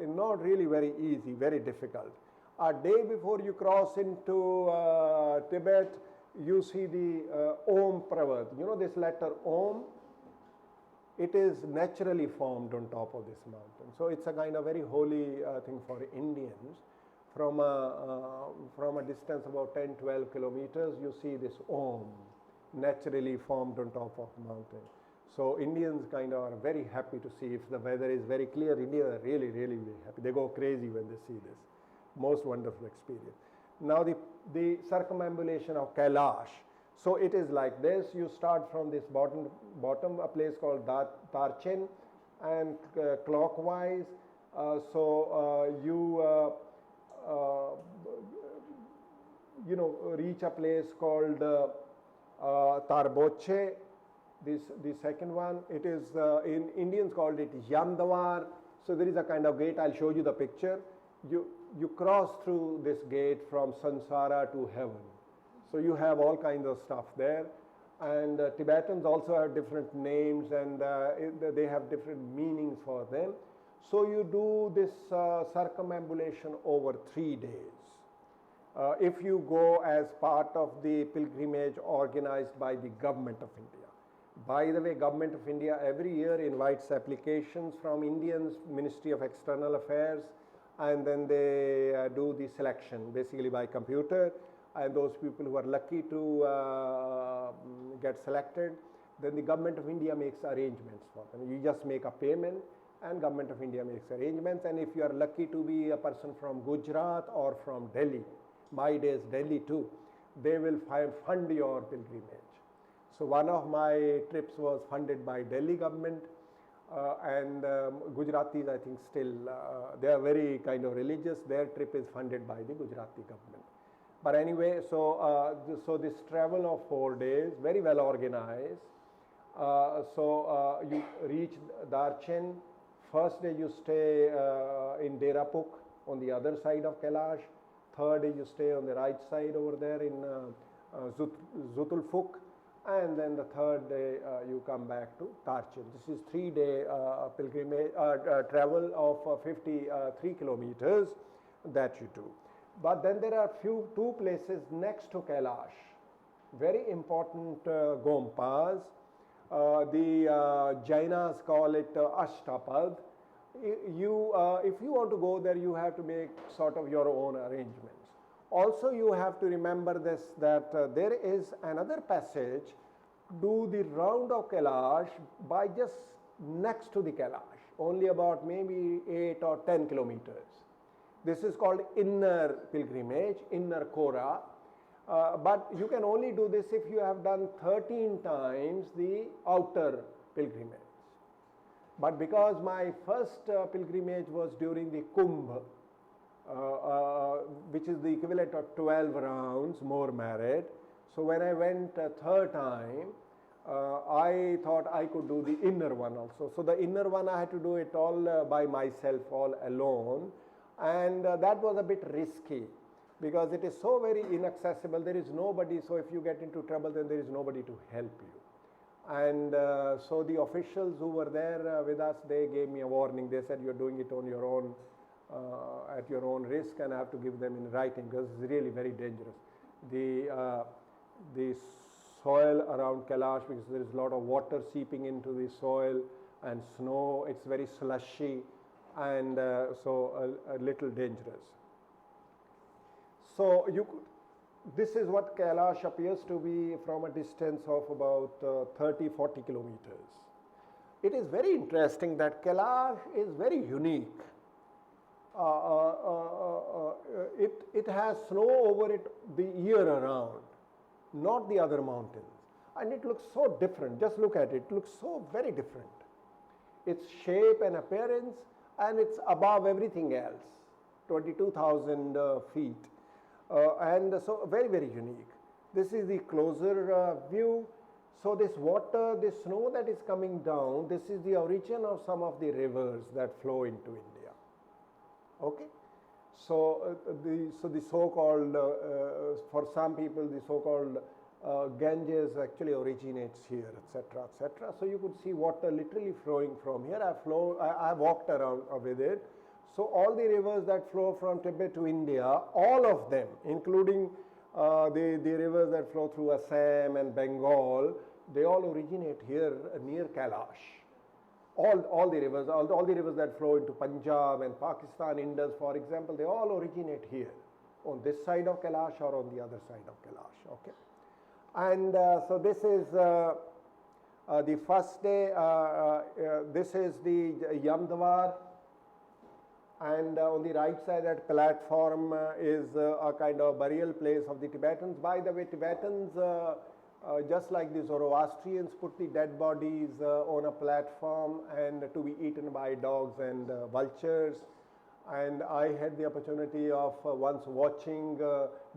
not really very easy, very difficult. A day before you cross into Tibet, you see the Om Pravat. This letter Om, it is naturally formed on top of this mountain. So it's a kind of very holy thing for Indians. From a distance about 10-12 kilometers, you see this Om naturally formed on top of the mountain. So Indians kind of are very happy to see. If the weather is very clear, Indians are really, really, really happy. They go crazy when they see this. Most wonderful experience. Now the circumambulation of Kailāśa. So it is like this. You start from this bottom, a place called Tarchen, and clockwise. You reach a place called Tarboche. The second one, it is in Indians called it Yamdavar. So there is a kind of gate. I'll show you the picture. You cross through this gate from Sansara to heaven. So you have all kinds of stuff there, and Tibetans also have different names, and they have different meanings for them. So you do this circumambulation over 3 days. If you go as part of the pilgrimage organized by the Government of India. By the way, Government of India every year invites applications from Indians, Ministry of External Affairs, and then they do the selection basically by computer. And those people who are lucky to get selected, then the Government of India makes arrangements for them. You just make a payment and Government of India makes arrangements. And if you are lucky to be a person from Gujarat or from Delhi, my days Delhi too, they will fund your pilgrimage. So one of my trips was funded by Delhi government, and Gujaratis, I think still, they are very kind of religious. Their trip is funded by the Gujarati government. But anyway, so this travel of 4 days, very well organized. You reach Darchen. First day you stay in Derapuk on the other side of Kailāśa. Third day you stay on the right side over there in Zutulfuk. And then the third day you come back to Tarchen. This is 3-day pilgrimage travel of 53 kilometers that you do. But then there are two places next to Kailāśa, very important gompas. The Jainas call it Ashtapad, if you want to go there, you have to make sort of your own arrangements. Also, you have to remember this, that there is another passage, do the round of Kailāśa by just next to the Kailāśa, only about maybe 8 or 10 kilometers. This is called inner pilgrimage, inner Kora, but you can only do this if you have done 13 times the outer pilgrimage. But because my first pilgrimage was during the Kumbh, which is the equivalent of 12 rounds, more merit. So when I went third time, I thought I could do the inner one also. So the inner one I had to do it all by myself, all alone, and that was a bit risky because it is so very inaccessible. There is nobody, so if you get into trouble, then there is nobody to help you. And so the officials who were there with us, they gave me a warning. They said, you're doing it on your own, at your own risk, and I have to give them in writing because it's really very dangerous. The soil around Kailāśa, because there is a lot of water seeping into the soil and snow, it's very slushy, and so a little dangerous. So this is what Kailāśa appears to be from a distance of about 30-40 kilometers. It is very interesting that Kailāśa is very unique. It has snow over it the year around, not the other mountains, and it looks so different. Just look at it, it looks so very different. Its shape and appearance, and it's above everything else, 22,000 feet, and so very, very unique. This is the closer view. So this water, this snow that is coming down, this is the origin of some of the rivers that flow into India. Okay, so the so-called for some people the so-called Ganges actually originates here, etc., etc. So you could see water literally flowing from here. I walked around with it. So all the rivers that flow from Tibet to India, all of them, including the rivers that flow through Assam and Bengal, they all originate here near Kailāśa. All the rivers, all the rivers that flow into Punjab and Pakistan, Indus, for example, they all originate here, on this side of Kailāśa or on the other side of Kailāśa. Okay, and so this is the first day. This is the Yamdvar, and on the right side, that platform is a kind of burial place of the Tibetans. By the way, Tibetans, just like the Zoroastrians, put the dead bodies on a platform and to be eaten by dogs and vultures. And I had the opportunity of once watching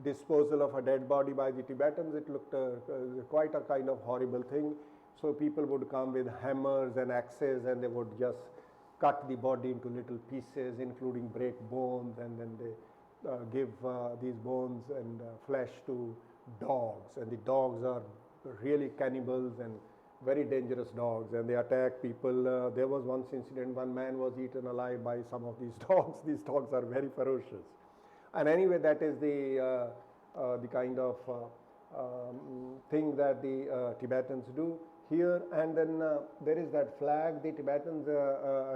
disposal of a dead body by the Tibetans. It looked quite a kind of horrible thing. So people would come with hammers and axes, and they would just cut the body into little pieces, including break bones, and then they give these bones and flesh to dogs, and the dogs are really cannibals and very dangerous dogs, and they attack people. There was once incident, one man was eaten alive by some of these dogs. These dogs are very ferocious. And anyway, that is the kind of thing that the Tibetans do here. And then there is that flag. The Tibetans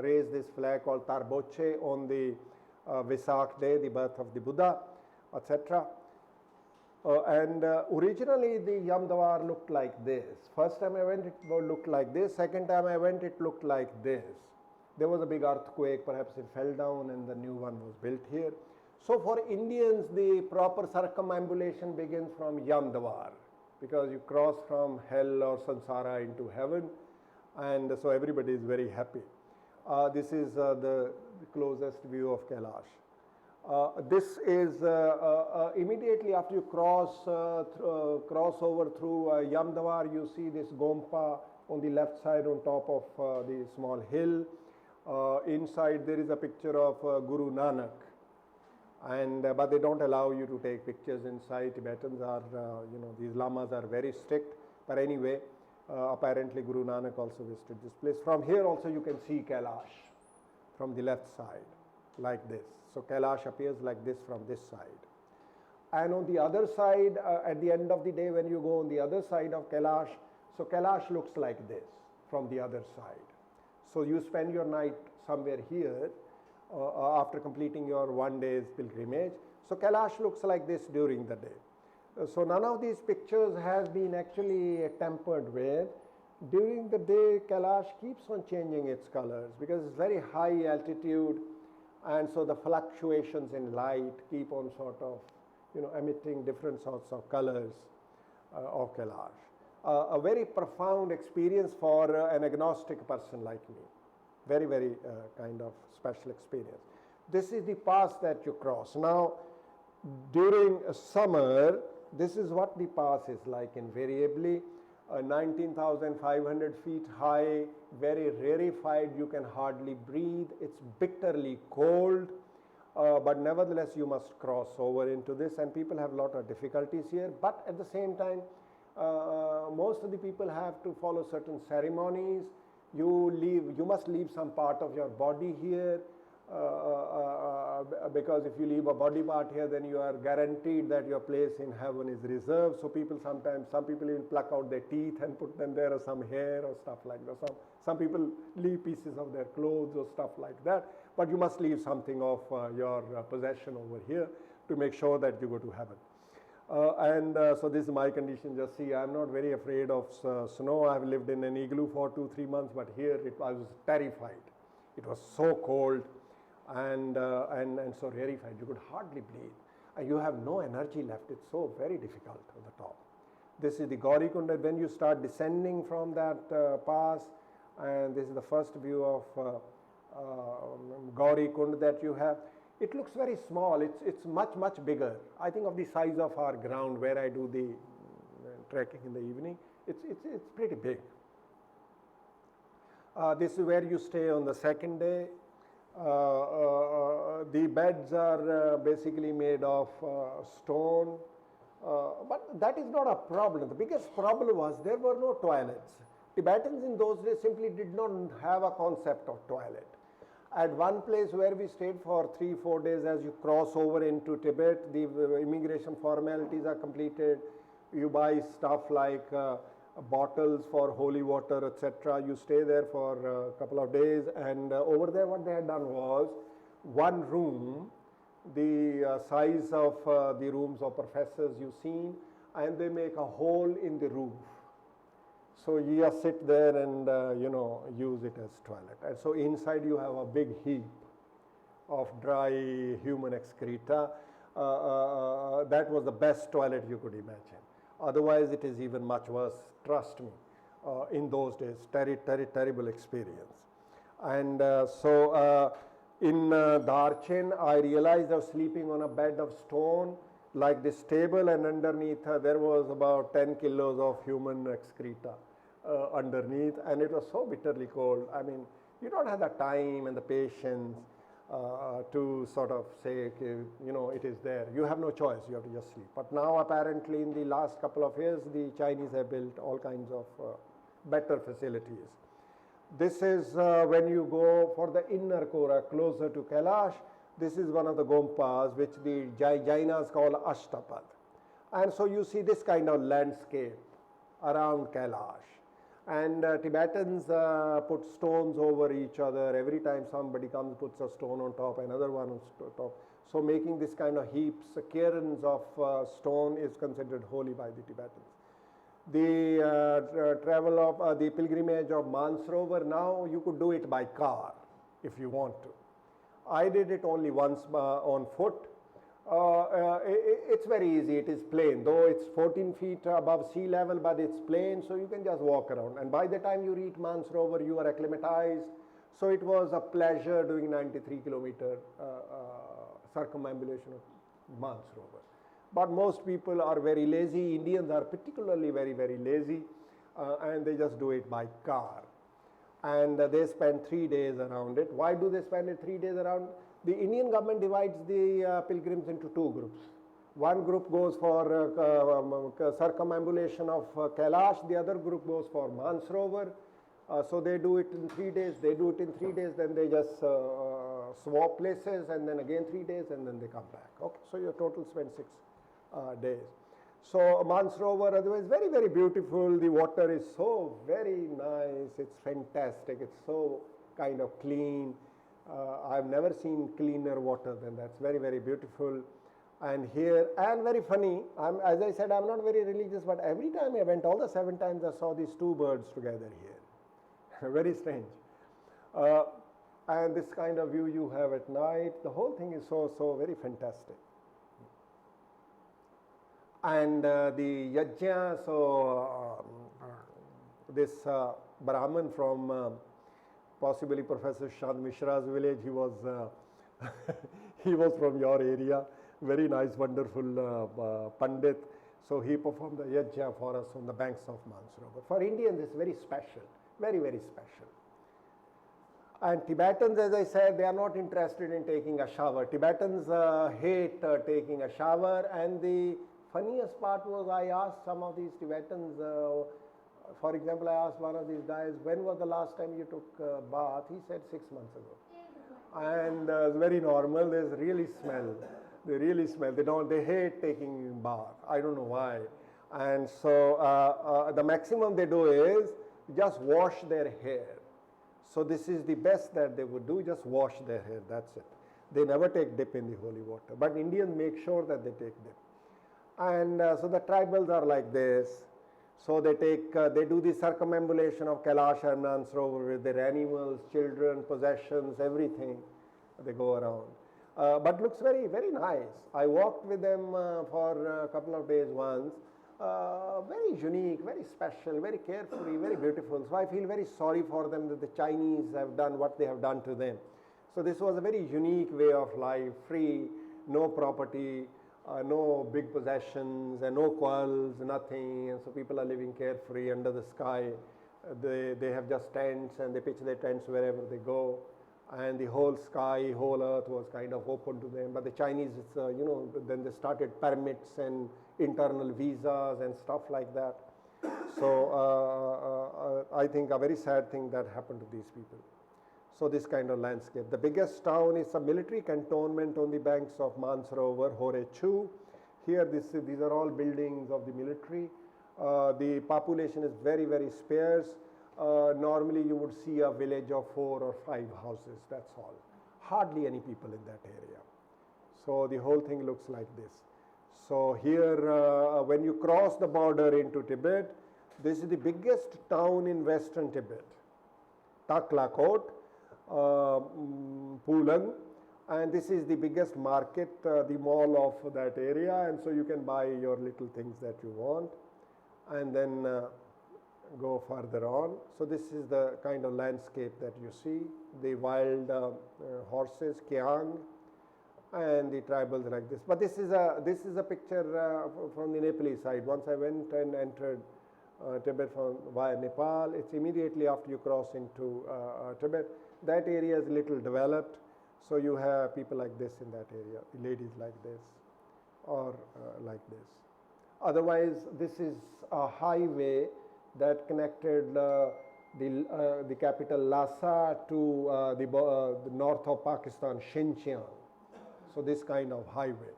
raise this flag called Tarboche on the Vesak day, the birth of the Buddha, etc. And originally the Yamdvar looked like this. First time I went, it looked like this. Second time I went, it looked like this. There was a big earthquake, perhaps it fell down, and the new one was built here. So for Indians, the proper circumambulation begins from Yamdvar, because you cross from hell or samsara into heaven, and so everybody is very happy. This is the closest view of Kailāśa. This is immediately after you cross over through Yamdvar, you see this Gompa on the left side on top of the small hill. Inside there is a picture of Guru Nanak, and but they don't allow you to take pictures inside. Tibetans are, these lamas are very strict. But anyway, apparently Guru Nanak also visited this place. From here also you can see Kailāśa from the left side, like this. So Kailāśa appears like this from this side. And on the other side, at the end of the day, when you go on the other side of Kailāśa, so Kailāśa looks like this from the other side. So you spend your night somewhere here after completing your 1 day's pilgrimage. So Kailāśa looks like this during the day. So none of these pictures has been actually tempered with. During the day, Kailāśa keeps on changing its colors because it's very high altitude, and so the fluctuations in light keep on sort of, emitting different sorts of colors of Kailāśa. A very profound experience for an agnostic person like me. Very, very kind of special experience. This is the pass that you cross. Now, during summer, this is what the pass is like invariably. 19,500 feet high, very rarefied, you can hardly breathe, it's bitterly cold, but nevertheless you must cross over into this, and people have a lot of difficulties here, but at the same time, most of the people have to follow certain ceremonies. You must leave some part of your body here, because if you leave a body part here, then you are guaranteed that your place in heaven is reserved. So some people even pluck out their teeth and put them there, or some hair or stuff like that. Some people leave pieces of their clothes or stuff like that, but you must leave something of your possession over here to make sure that you go to heaven. So this is my condition. Just see, I'm not very afraid of snow. I've lived in an igloo for 2-3 months, but here I was terrified. It was so cold and so rarefied, you could hardly breathe. And you have no energy left. It's so very difficult on the top. This is the Gauri Kund. When you start descending from that pass, and this is the first view of Gauri Kund that you have. It looks very small. It's much bigger. I think of the size of our ground where I do the trekking in the evening. It's pretty big. This is where you stay on the second day. The beds are basically made of stone, but that is not a problem. The biggest problem was there were no toilets. Tibetans in those days simply did not have a concept of toilet. At one place where we stayed for 3-4 days, as you cross over into Tibet, the immigration formalities are completed. You buy stuff like bottles for holy water, etc. You stay there for a couple of days, and over there what they had done was one room, the size of the rooms of professors you've seen, and they make a hole in the roof. So you just sit there and use it as toilet. And so inside you have a big heap of dry human excreta. That was the best toilet you could imagine. Otherwise it is even much worse, trust me. In those days, terrible experience. And in Darchen, I realized I was sleeping on a bed of stone like this table, and underneath there was about 10 kilos of human excreta underneath, and it was so bitterly cold. I mean, you don't have the time and the patience to sort of say, okay, it is there. You have no choice, you have to just sleep. But now apparently in the last couple of years, the Chinese have built all kinds of better facilities. This is when you go for the inner Kora, closer to Kailāśa. This is one of the Gompas, which the Jainas call Ashtapad. And so you see this kind of landscape around Kailāśa. And Tibetans put stones over each other. Every time somebody comes, puts a stone on top, another one on top. So making this kind of heaps, cairns of stone is considered holy by the Tibetans. The travel of the pilgrimage of Mansarovar, now you could do it by car if you want to. I did it only once on foot. It's very easy, it is plain, though it's 14 feet above sea level, but it's plain, so you can just walk around. And by the time you reach Mansarovar, you are acclimatized. So it was a pleasure doing 93 kilometer circumambulation of Mansarovar. But most people are very lazy. Indians are particularly very lazy, and they just do it by car. And they spend 3 days around it. Why do they spend it 3 days around? The Indian government divides the pilgrims into 2 groups. One group goes for circumambulation of Kailāśa, the other group goes for Mansarovar. So they do it in 3 days, they do it in 3 days, then they just swap places, and then again 3 days, and then they come back. Okay, so your total spend 6 days. So Mansarovar otherwise very beautiful. The water is so very nice, it's fantastic, it's so kind of clean. I've never seen cleaner water than that. It's very, very beautiful. And here, and very funny, as I said, I'm not very religious, but every time I went, all the 7 times, I saw these 2 birds together here. Very strange. And this kind of view you have at night, the whole thing is so very fantastic. And the yajna, so this Brahman from possibly Professor Shant Mishra's village, he was he was from your area, very nice, wonderful Pandit. So he performed the yajna for us on the banks of Mansarovar. For Indians, it's very special, very, very special. And Tibetans, as I said, they are not interested in taking a shower. Tibetans hate taking a shower, and the funniest part was I asked some of these Tibetans, for example, I asked one of these guys, when was the last time you took a bath? He said 6 months ago. And it's very normal, there's really smell. They really smell. They hate taking bath. I don't know why. And so the maximum they do is just wash their hair. So this is the best that they would do, just wash their hair, that's it. They never take dip in the holy water. But Indians make sure that they take dip. And so the tribals are like this. So they do the circumambulation of Kailāśa Mansarovar with their animals, children, possessions, everything. They go around. But looks very, very nice. I walked with them for a couple of days once. Very unique, very special, very carefree, very beautiful. So I feel very sorry for them that the Chinese have done what they have done to them. So this was a very unique way of life, free, no property, no big possessions, and no quarrels, nothing. And so people are living carefree under the sky. They have just tents, and they pitch their tents wherever they go. And the whole sky, whole earth was kind of open to them. But the Chinese, then they started permits and internal visas and stuff like that. So I think a very sad thing that happened to these people. So this kind of landscape. The biggest town is a military cantonment on the banks of Mansarovar, Horechu. Here these are all buildings of the military. The population is very, very sparse. Normally you would see a village of 4 or 5 houses, that's all. Hardly any people in that area. So the whole thing looks like this. So here when you cross the border into Tibet, this is the biggest town in western Tibet. Taklakot, Pulang, and this is the biggest market, the mall of that area, and so you can buy your little things that you want, and then go further on. So this is the kind of landscape that you see, the wild horses, Kiang, and the tribals like this. But this is a picture from the Nepalese side. Once I went and entered Tibet via Nepal. It's immediately after you cross into Tibet. That area is little developed, so you have people like this in that area, the ladies like this or like this. Otherwise, this is a highway that connected the capital Lhasa to the north of Pakistan, Xinjiang. So this kind of highway.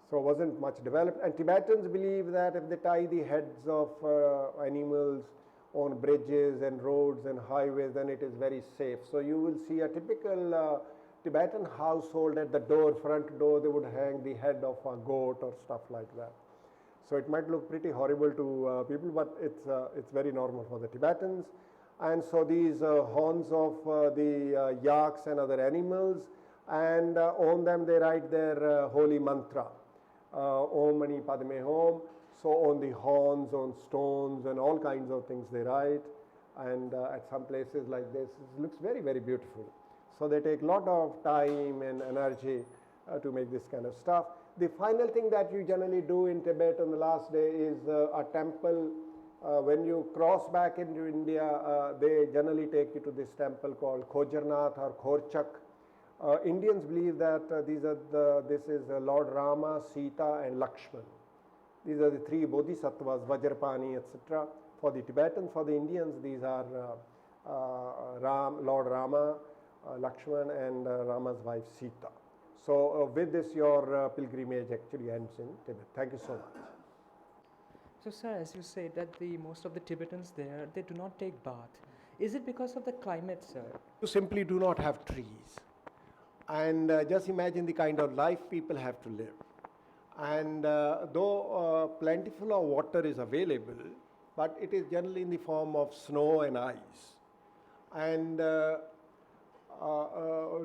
So wasn't much developed. And Tibetans believe that if they tie the heads of animals on bridges and roads and highways, then it is very safe. So you will see a typical Tibetan household at the door, front door, they would hang the head of a goat or stuff like that. So it might look pretty horrible to people, but it's very normal for the Tibetans. And so these horns of the yaks and other animals, and on them they write their holy mantra, Om Mani Padme Hum. So on the horns, on stones, and all kinds of things they write. And at some places like this, it looks very, very beautiful. So they take a lot of time and energy to make this kind of stuff. The final thing that you generally do in Tibet on the last day is a temple. When you cross back into India, they generally take you to this temple called Khojarnath or Khorchak. Indians believe that this is Lord Rama, Sita, and Lakshman. These are the 3 bodhisattvas, Vajrapani, etc. For the Tibetans, for the Indians, these are Lord Rama, Lakshman, and Rama's wife Sita. So with this, your pilgrimage actually ends in Tibet. Thank you so much. So sir, as you said that most of the Tibetans there, they do not take bath. Is it because of the climate, sir? You simply do not have trees. And just imagine the kind of life people have to live. And though plentiful of water is available, but it is generally in the form of snow and ice. And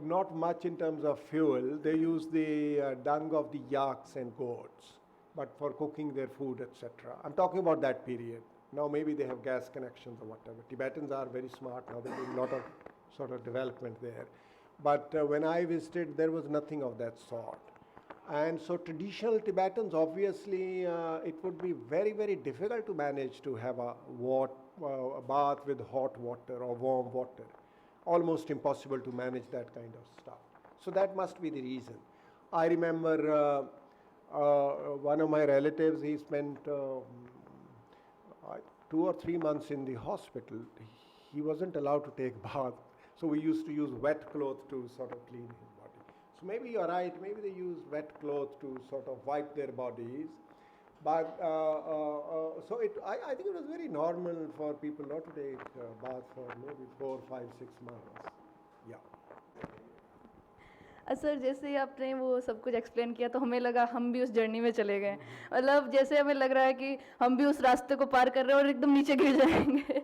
not much in terms of fuel. They use the dung of the yaks and goats, but for cooking their food, etc. I'm talking about that period. Now maybe they have gas connections or whatever. Tibetans are very smart now. They're doing a lot of sort of development there. But when I visited, there was nothing of that sort. And so traditional Tibetans, obviously, it would be very, very difficult to manage to have a bath with hot water or warm water. Almost impossible to manage that kind of stuff. So that must be the reason. I remember one of my relatives, he spent 2 or 3 months in the hospital. He wasn't allowed to take bath. So we used to use wet cloth to sort of clean his body. So maybe you're right, maybe they used wet cloth to sort of wipe their bodies. But I think it was very normal for people not to take bath for maybe 4, 5, 6 months. Yeah. Sir जैसे ही आपने वो सब कुछ explain किया तो हमें लगा हम भी उस जर्नी में चले गए मतलब जैसे हमें लग रहा है कि हम भी उस रास्ते को पार कर रहे हैं और एकदम नीचे गिर जाएंगे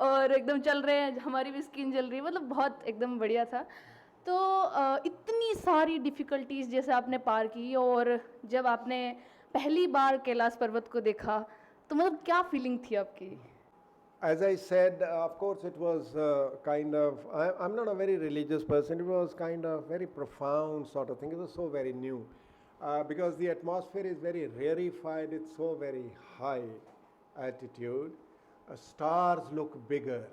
और एकदम चल रहे हैं हमारी भी स्किन जल रही है मतलब बहुत एकदम बढ़िया था तो इतनी सारी डिफ़िकल्टीज़ जैसे आपने पार की और जब आपने पहली बार कैलाश पर्वत को देखा तो मतलब क्या फीलिंग थी आपकी? As I said, of course, it was kind of, I'm not a very religious person, it was kind of very profound sort of thing. It was so very new because the atmosphere is very rarefied, it's so very high altitude. Stars look bigger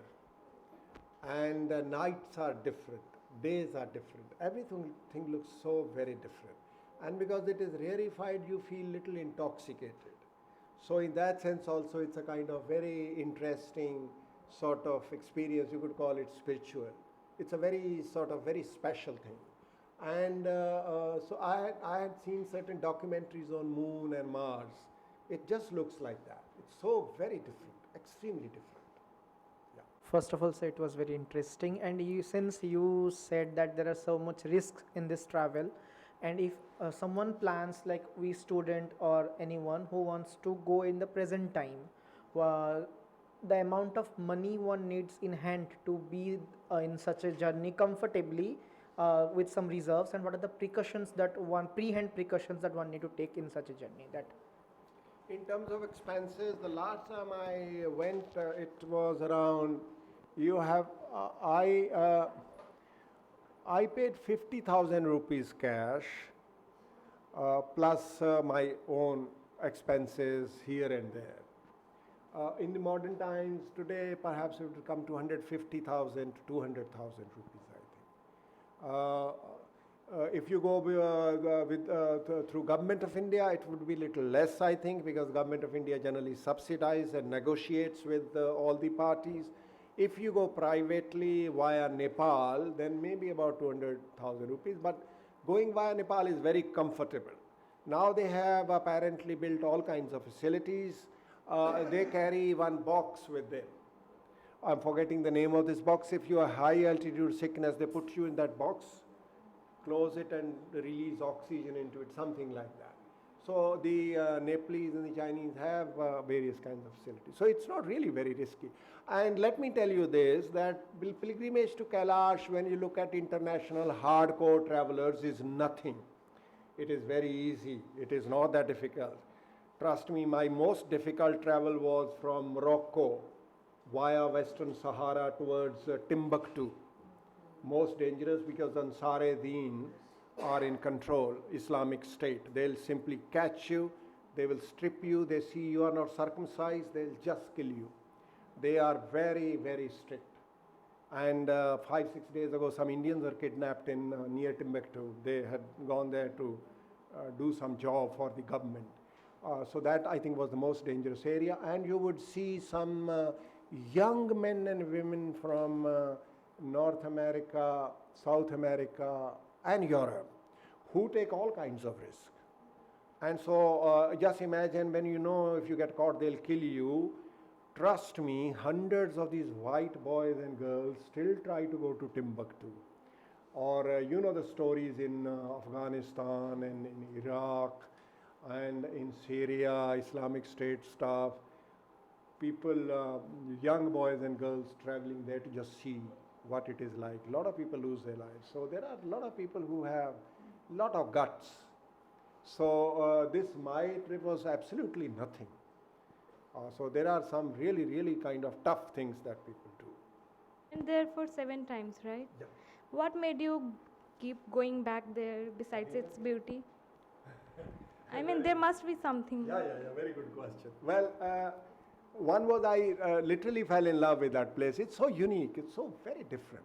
and nights are different, days are different. Everything looks so very different. And because it is rarefied, you feel little intoxicated. So in that sense also it's a kind of very interesting sort of experience, you could call it spiritual. It's a very sort of very special thing. And so I had seen certain documentaries on Moon and Mars. It just looks like that. It's so very different, extremely different. Yeah. First of all, sir, it was very interesting. And since you said that there are so much risks in this travel, and if someone plans like we student or anyone who wants to go in the present time, the amount of money one needs in hand to be in such a journey comfortably with some reserves, and what are the precautions that one pre-hand precautions that one need to take in such a journey? That in terms of expenses, the last time I went, it was around, I paid 50,000 rupees cash plus my own expenses here and there. In the modern times, today perhaps it would come to 150,000 to 200,000 rupees, I think. If you go through Government of India, it would be little less, I think, because Government of India generally subsidizes and negotiates with all the parties. If you go privately via Nepal, then maybe about 200,000 rupees. But going via Nepal is very comfortable. Now they have apparently built all kinds of facilities. They carry one box with them. I'm forgetting the name of this box. If you have high altitude sickness, they put you in that box, close it and release oxygen into it, something like that. So the Nepalese and the Chinese have various kinds of facilities. So it's not really very risky. And let me tell you this, that pilgrimage to Kailash, when you look at international hardcore travelers, is nothing. It is very easy. It is not that difficult. Trust me, my most difficult travel was from Morocco via Western Sahara towards Timbuktu. Most dangerous because Ansar-e-Din are in control, Islamic State. They'll simply catch you, they will strip you, they see you are not circumcised, they'll just kill you. They are very, very strict. And 5, 6 days ago, some Indians were kidnapped in near Timbuktu. They had gone there to do some job for the government. So that, I think, was the most dangerous area. And you would see some young men and women from North America, South America, and Europe who take all kinds of risk. And so just imagine when you know if you get caught, they'll kill you. trust me, hundreds of these white boys and girls still try to go to Timbuktu. Or you know the stories in Afghanistan and in Iraq and in Syria, Islamic State stuff. People, young boys and girls traveling there to just see what it is like. A lot of people lose their lives. So there are a lot of people who have a lot of guts. So my trip was absolutely nothing. So there are some really, really kind of tough things that people do. And there for 7 times, right? Yeah. What made you keep going back there besides its beauty? I mean, there must be something. Yeah, very good question. Well, one was I literally fell in love with that place. It's so unique, it's so very different.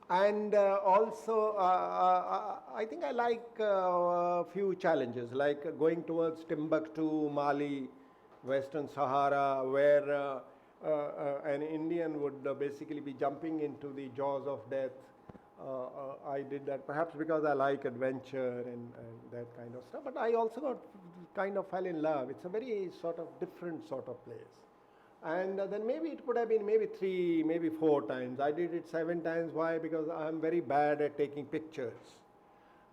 And also, I think I like a few challenges, like going towards Timbuktu, Mali, Western Sahara, where an Indian would basically be jumping into the jaws of death. I did that perhaps because I like adventure and that kind of stuff, but I also kind of fell in love. It's a very sort of different sort of place. And then maybe it could have been maybe 3, maybe 4 times. I did it 7 times. Why? Because I'm very bad at taking pictures.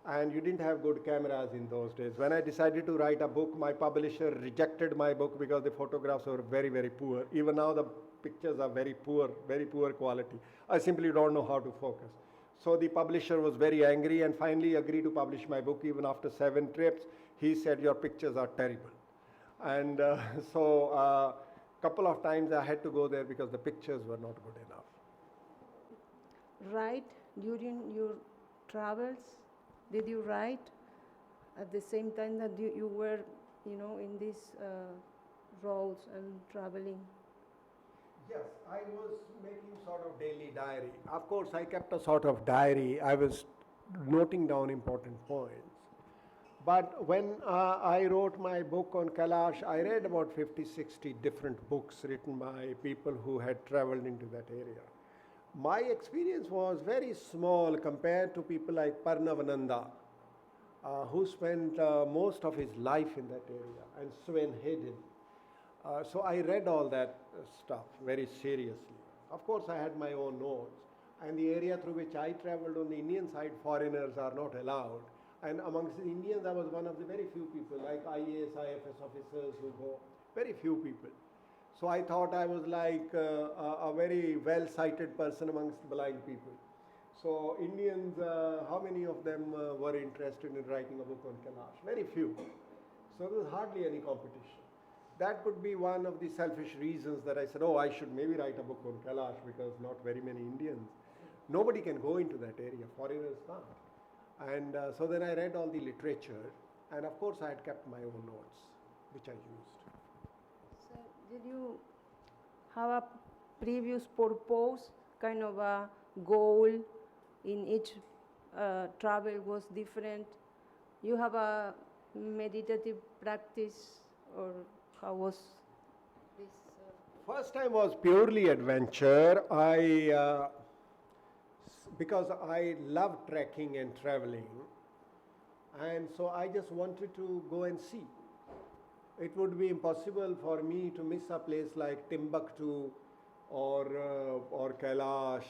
And you didn't have good cameras in those days. When I decided to write a book, my publisher rejected my book because the photographs were very, very poor. Even now the pictures are very poor quality. I simply don't know how to focus. So the publisher was very angry and finally agreed to publish my book. Even after 7 trips, he said, your pictures are terrible. And so couple of times I had to go there because the pictures were not good enough. Write during your travels? Did you write at the same time that you were, in these roads and traveling? Yes, I was making sort of daily diary. Of course, I kept a sort of diary. I was noting down important points. But when I wrote my book on Kailāśa, I read about 50, 60 different books written by people who had traveled into that area. My experience was very small compared to people like Parnavananda, who spent most of his life in that area, and Sven Hedin. So I read all that stuff very seriously. Of course, I had my own notes. And the area through which I travelled on the Indian side, foreigners are not allowed. And amongst the Indians, I was one of the very few people, like IAS, IFS officers who go, very few people. So I thought I was like a very well-sighted person amongst blind people. So Indians, how many of them were interested in writing a book on Kailāśa? Very few. So there was hardly any competition. That could be one of the selfish reasons that I said, oh, I should maybe write a book on Kailāśa because not very many Indians. Nobody can go into that area, foreigners can't. And so then I read all the literature, and of course I had kept my own notes, which I used. So did you have a previous purpose, kind of a goal in each travel was different? You have a meditative practice, or how was this? First time was purely adventure. Because I love trekking and traveling, and so I just wanted to go and see. It would be impossible for me to miss a place like Timbuktu or Kailāśa,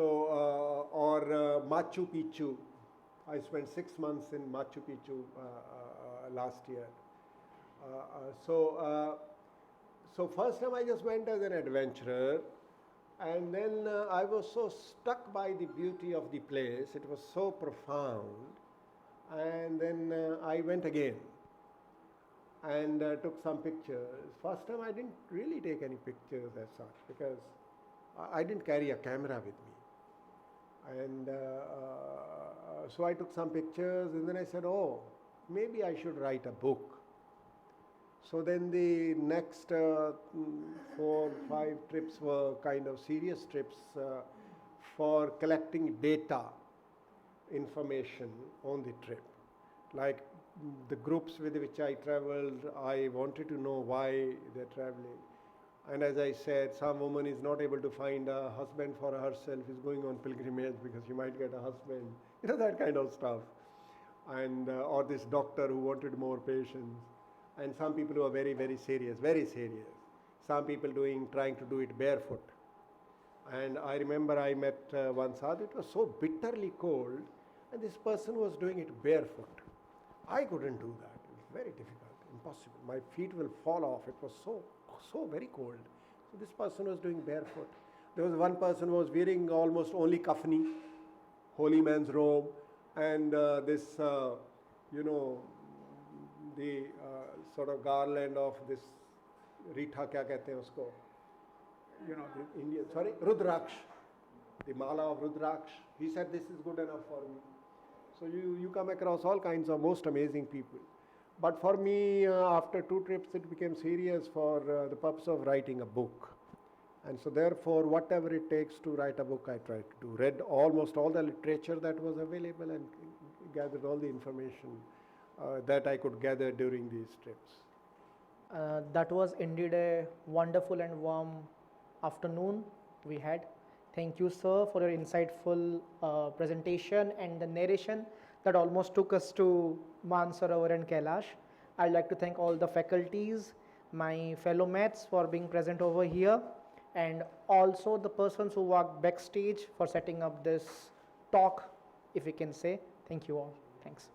or Machu Picchu. I spent 6 months in Machu Picchu last year. So first time I just went as an adventurer. And then I was so struck by the beauty of the place, it was so profound. And then I went again and took some pictures. First time I didn't really take any pictures as such because I didn't carry a camera with me. And so I took some pictures and then I said, oh, maybe I should write a book. So then the next 4 or 5 trips were kind of serious trips for collecting data, information on the trip. Like the groups with which I traveled, I wanted to know why they're traveling. And as I said, some woman is not able to find a husband for herself, is going on pilgrimage because she might get a husband, that kind of stuff. And or this doctor who wanted more patients. and some people who are very, very serious, very serious. Some people trying to do it barefoot. And I remember I met one sadhu, it was so bitterly cold, and this person was doing it barefoot. I couldn't do that. It was very difficult, impossible. My feet will fall off. It was so very cold. So this person was doing barefoot. There was one person who was wearing almost only kafni, holy man's robe, and this, the sort of garland of this रीठा क्या कहते हैं उसको, the Indian, sorry, Rudraksh, the mala of Rudraksh. He said, this is good enough for me. So you come across all kinds of most amazing people. But for me, after 2 trips, it became serious for the purpose of writing a book. And so therefore, whatever it takes to write a book, I tried to do. Read almost all the literature that was available and gathered all the information that I could gather during these trips. That was indeed a wonderful and warm afternoon we had. Thank you, sir, for your insightful presentation and the narration that almost took us to Mansarovar and Kailāśa. I'd like to thank all the faculties, my fellow mates for being present over here, and also the persons who worked backstage for setting up this talk, if we can say. Thank you all. Thanks.